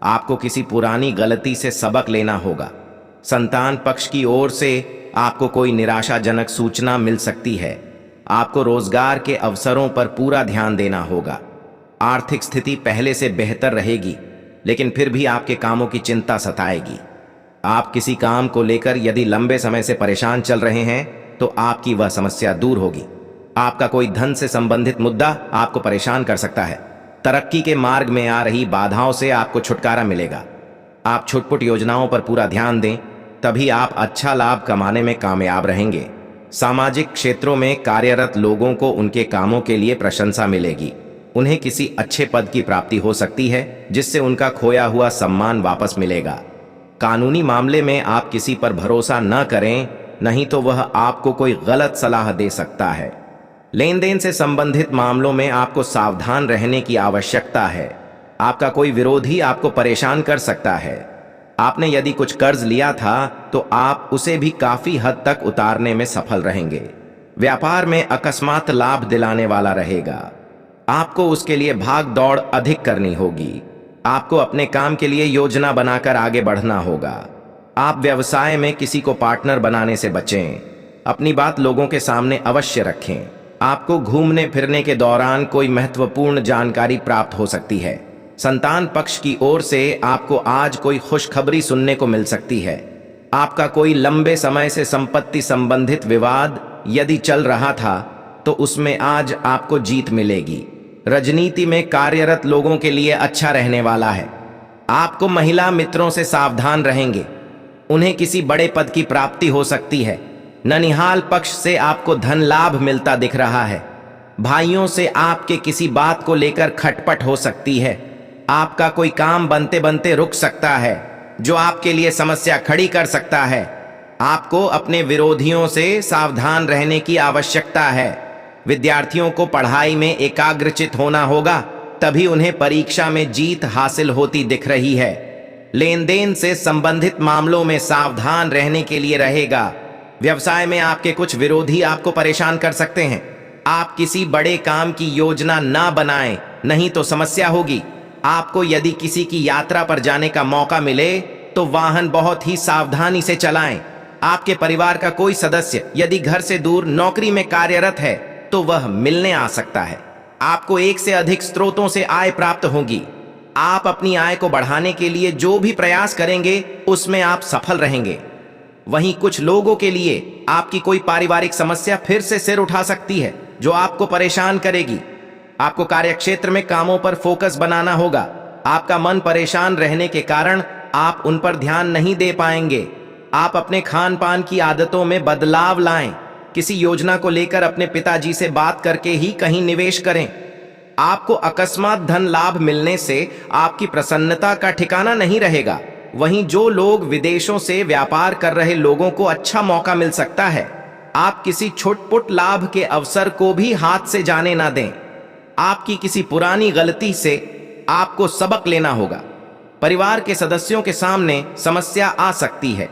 आपको किसी पुरानी गलती से सबक लेना होगा। संतान पक्ष की ओर से आपको कोई निराशाजनक सूचना मिल सकती है। आपको रोजगार के अवसरों पर पूरा ध्यान देना होगा। आर्थिक स्थिति पहले से बेहतर रहेगी, लेकिन फिर भी आपके कामों की चिंता सताएगी। आप किसी काम को लेकर यदि लंबे समय से परेशान चल रहे हैं तो आपकी वह समस्या दूर होगी। आपका कोई धन से संबंधित मुद्दा आपको परेशान कर सकता है। तरक्की के मार्ग में आ रही बाधाओं से आपको छुटकारा मिलेगा। आप छुटपुट योजनाओं पर पूरा ध्यान दें, तभी आप अच्छा लाभ कमाने में कामयाब रहेंगे। सामाजिक क्षेत्रों में कार्यरत लोगों को उनके कामों के लिए प्रशंसा मिलेगी। उन्हें किसी अच्छे पद की प्राप्ति हो सकती है, जिससे उनका खोया हुआ सम्मान वापस मिलेगा। कानूनी मामले में आप किसी पर भरोसा न करें, नहीं तो वह आपको कोई गलत सलाह दे सकता है। लेन देन से संबंधित मामलों में आपको सावधान रहने की आवश्यकता है। आपका कोई विरोधी आपको परेशान कर सकता है। आपने यदि कुछ कर्ज लिया था तो आप उसे भी काफी हद तक उतारने में सफल रहेंगे। व्यापार में अकस्मात लाभ दिलाने वाला रहेगा। आपको उसके लिए भाग दौड़ अधिक करनी होगी। आपको अपने काम के लिए योजना बनाकर आगे बढ़ना होगा। आप व्यवसाय में किसी को पार्टनर बनाने से बचें। अपनी बात लोगों के सामने अवश्य रखें। आपको घूमने फिरने के दौरान कोई महत्वपूर्ण जानकारी प्राप्त हो सकती है। संतान पक्ष की ओर से आपको आज कोई खुशखबरी सुनने को मिल सकती है। आपका कोई लंबे समय से संपत्ति संबंधित विवाद यदि चल रहा था तो उसमें आज आपको जीत मिलेगी। राजनीति में कार्यरत लोगों के लिए अच्छा रहने वाला है। आपको महिला मित्रों से सावधान रहेंगे। उन्हें किसी बड़े पद की प्राप्ति हो सकती है। ननिहाल पक्ष से आपको धन लाभ मिलता दिख रहा है। भाइयों से आपके किसी बात को लेकर खटपट हो सकती है। आपका कोई काम बनते बनते रुक सकता है, जो आपके लिए समस्या खड़ी कर सकता है। आपको अपने विरोधियों से सावधान रहने की आवश्यकता है। विद्यार्थियों को पढ़ाई में एकाग्रचित होना होगा, तभी उन्हें परीक्षा में जीत हासिल होती दिख रही है। लेन देन से संबंधित मामलों में सावधान रहने के लिए रहेगा। व्यवसाय में आपके कुछ विरोधी आपको परेशान कर सकते हैं। आप किसी बड़े काम की योजना ना बनाएं, नहीं तो समस्या होगी। आपको यदि किसी की यात्रा पर जाने का मौका मिले तो वाहन बहुत ही सावधानी से चलाएं। आपके परिवार का कोई सदस्य यदि घर से दूर नौकरी में कार्यरत है तो वह मिलने आ सकता है। आपको एक से अधिक स्रोतों से आय प्राप्त होगी। आप अपनी आय को बढ़ाने के लिए जो भी प्रयास करेंगे उसमें आप सफल रहेंगे। वहीं कुछ लोगों के लिए आपकी कोई पारिवारिक समस्या फिर से सिर उठा सकती है, जो आपको परेशान करेगी। आपको कार्यक्षेत्र में कामों पर फोकस बनाना होगा। आपका मन परेशान रहने के कारण आप उन पर ध्यान नहीं दे पाएंगे। आप अपने खान पान की आदतों में बदलाव लाएं। किसी योजना को लेकर अपने पिताजी से बात करके ही कहीं निवेश करें। आपको अकस्मात धन लाभ मिलने से आपकी प्रसन्नता का ठिकाना नहीं रहेगा। वहीं जो लोग विदेशों से व्यापार कर रहे लोगों को अच्छा मौका मिल सकता है। आप किसी छुटपुट लाभ के अवसर को भी हाथ से जाने ना दें। आपकी किसी पुरानी गलती से आपको सबक लेना होगा। परिवार के सदस्यों के सामने समस्या आ सकती है।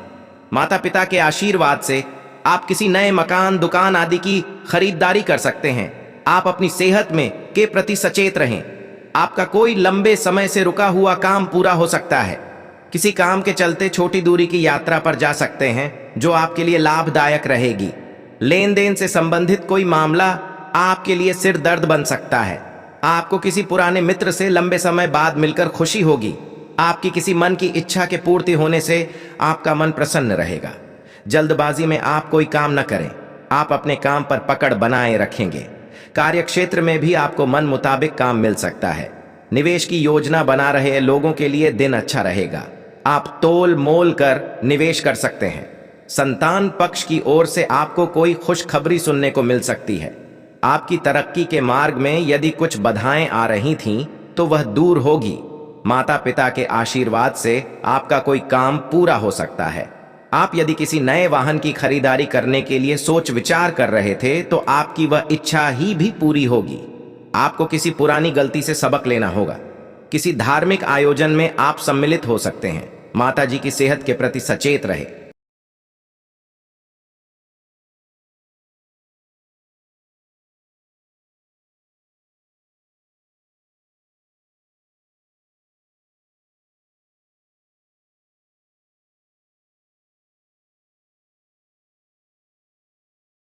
माता पिता के आशीर्वाद से आप किसी नए मकान, दुकान आदि की खरीदारी कर सकते हैं। आप अपनी सेहत में के प्रति सचेत रहें। आपका कोई लंबे समय से रुका हुआ काम पूरा हो सकता है। किसी काम के चलते छोटी दूरी की यात्रा पर जा सकते हैं, जो आपके लिए लाभदायक रहेगी। लेन देन से संबंधित कोई मामला आपके लिए सिर दर्द बन सकता है। आपको किसी पुराने मित्र से लंबे समय बाद मिलकर खुशी होगी। आपकी किसी मन की इच्छा के पूर्ति होने से आपका मन प्रसन्न रहेगा। जल्दबाजी में आप कोई काम न करें। आप अपने काम पर पकड़ बनाए रखेंगे। कार्यक्षेत्र में भी आपको मन मुताबिक काम मिल सकता है। निवेश की योजना बना रहे लोगों के लिए दिन अच्छा रहेगा। आप तोल मोल कर निवेश कर सकते हैं। संतान पक्ष की ओर से आपको कोई खुशखबरी सुनने को मिल सकती है। आपकी तरक्की के मार्ग में यदि कुछ बाधाएं आ रही थीं तो वह दूर होगी। माता पिता के आशीर्वाद से आपका कोई काम पूरा हो सकता है। आप यदि किसी नए वाहन की खरीदारी करने के लिए सोच विचार कर रहे थे तो आपकी वह इच्छा ही भी पूरी होगी। आपको किसी पुरानी गलती से सबक लेना होगा। किसी धार्मिक आयोजन में आप सम्मिलित हो सकते हैं। माता जी की सेहत के प्रति सचेत रहे।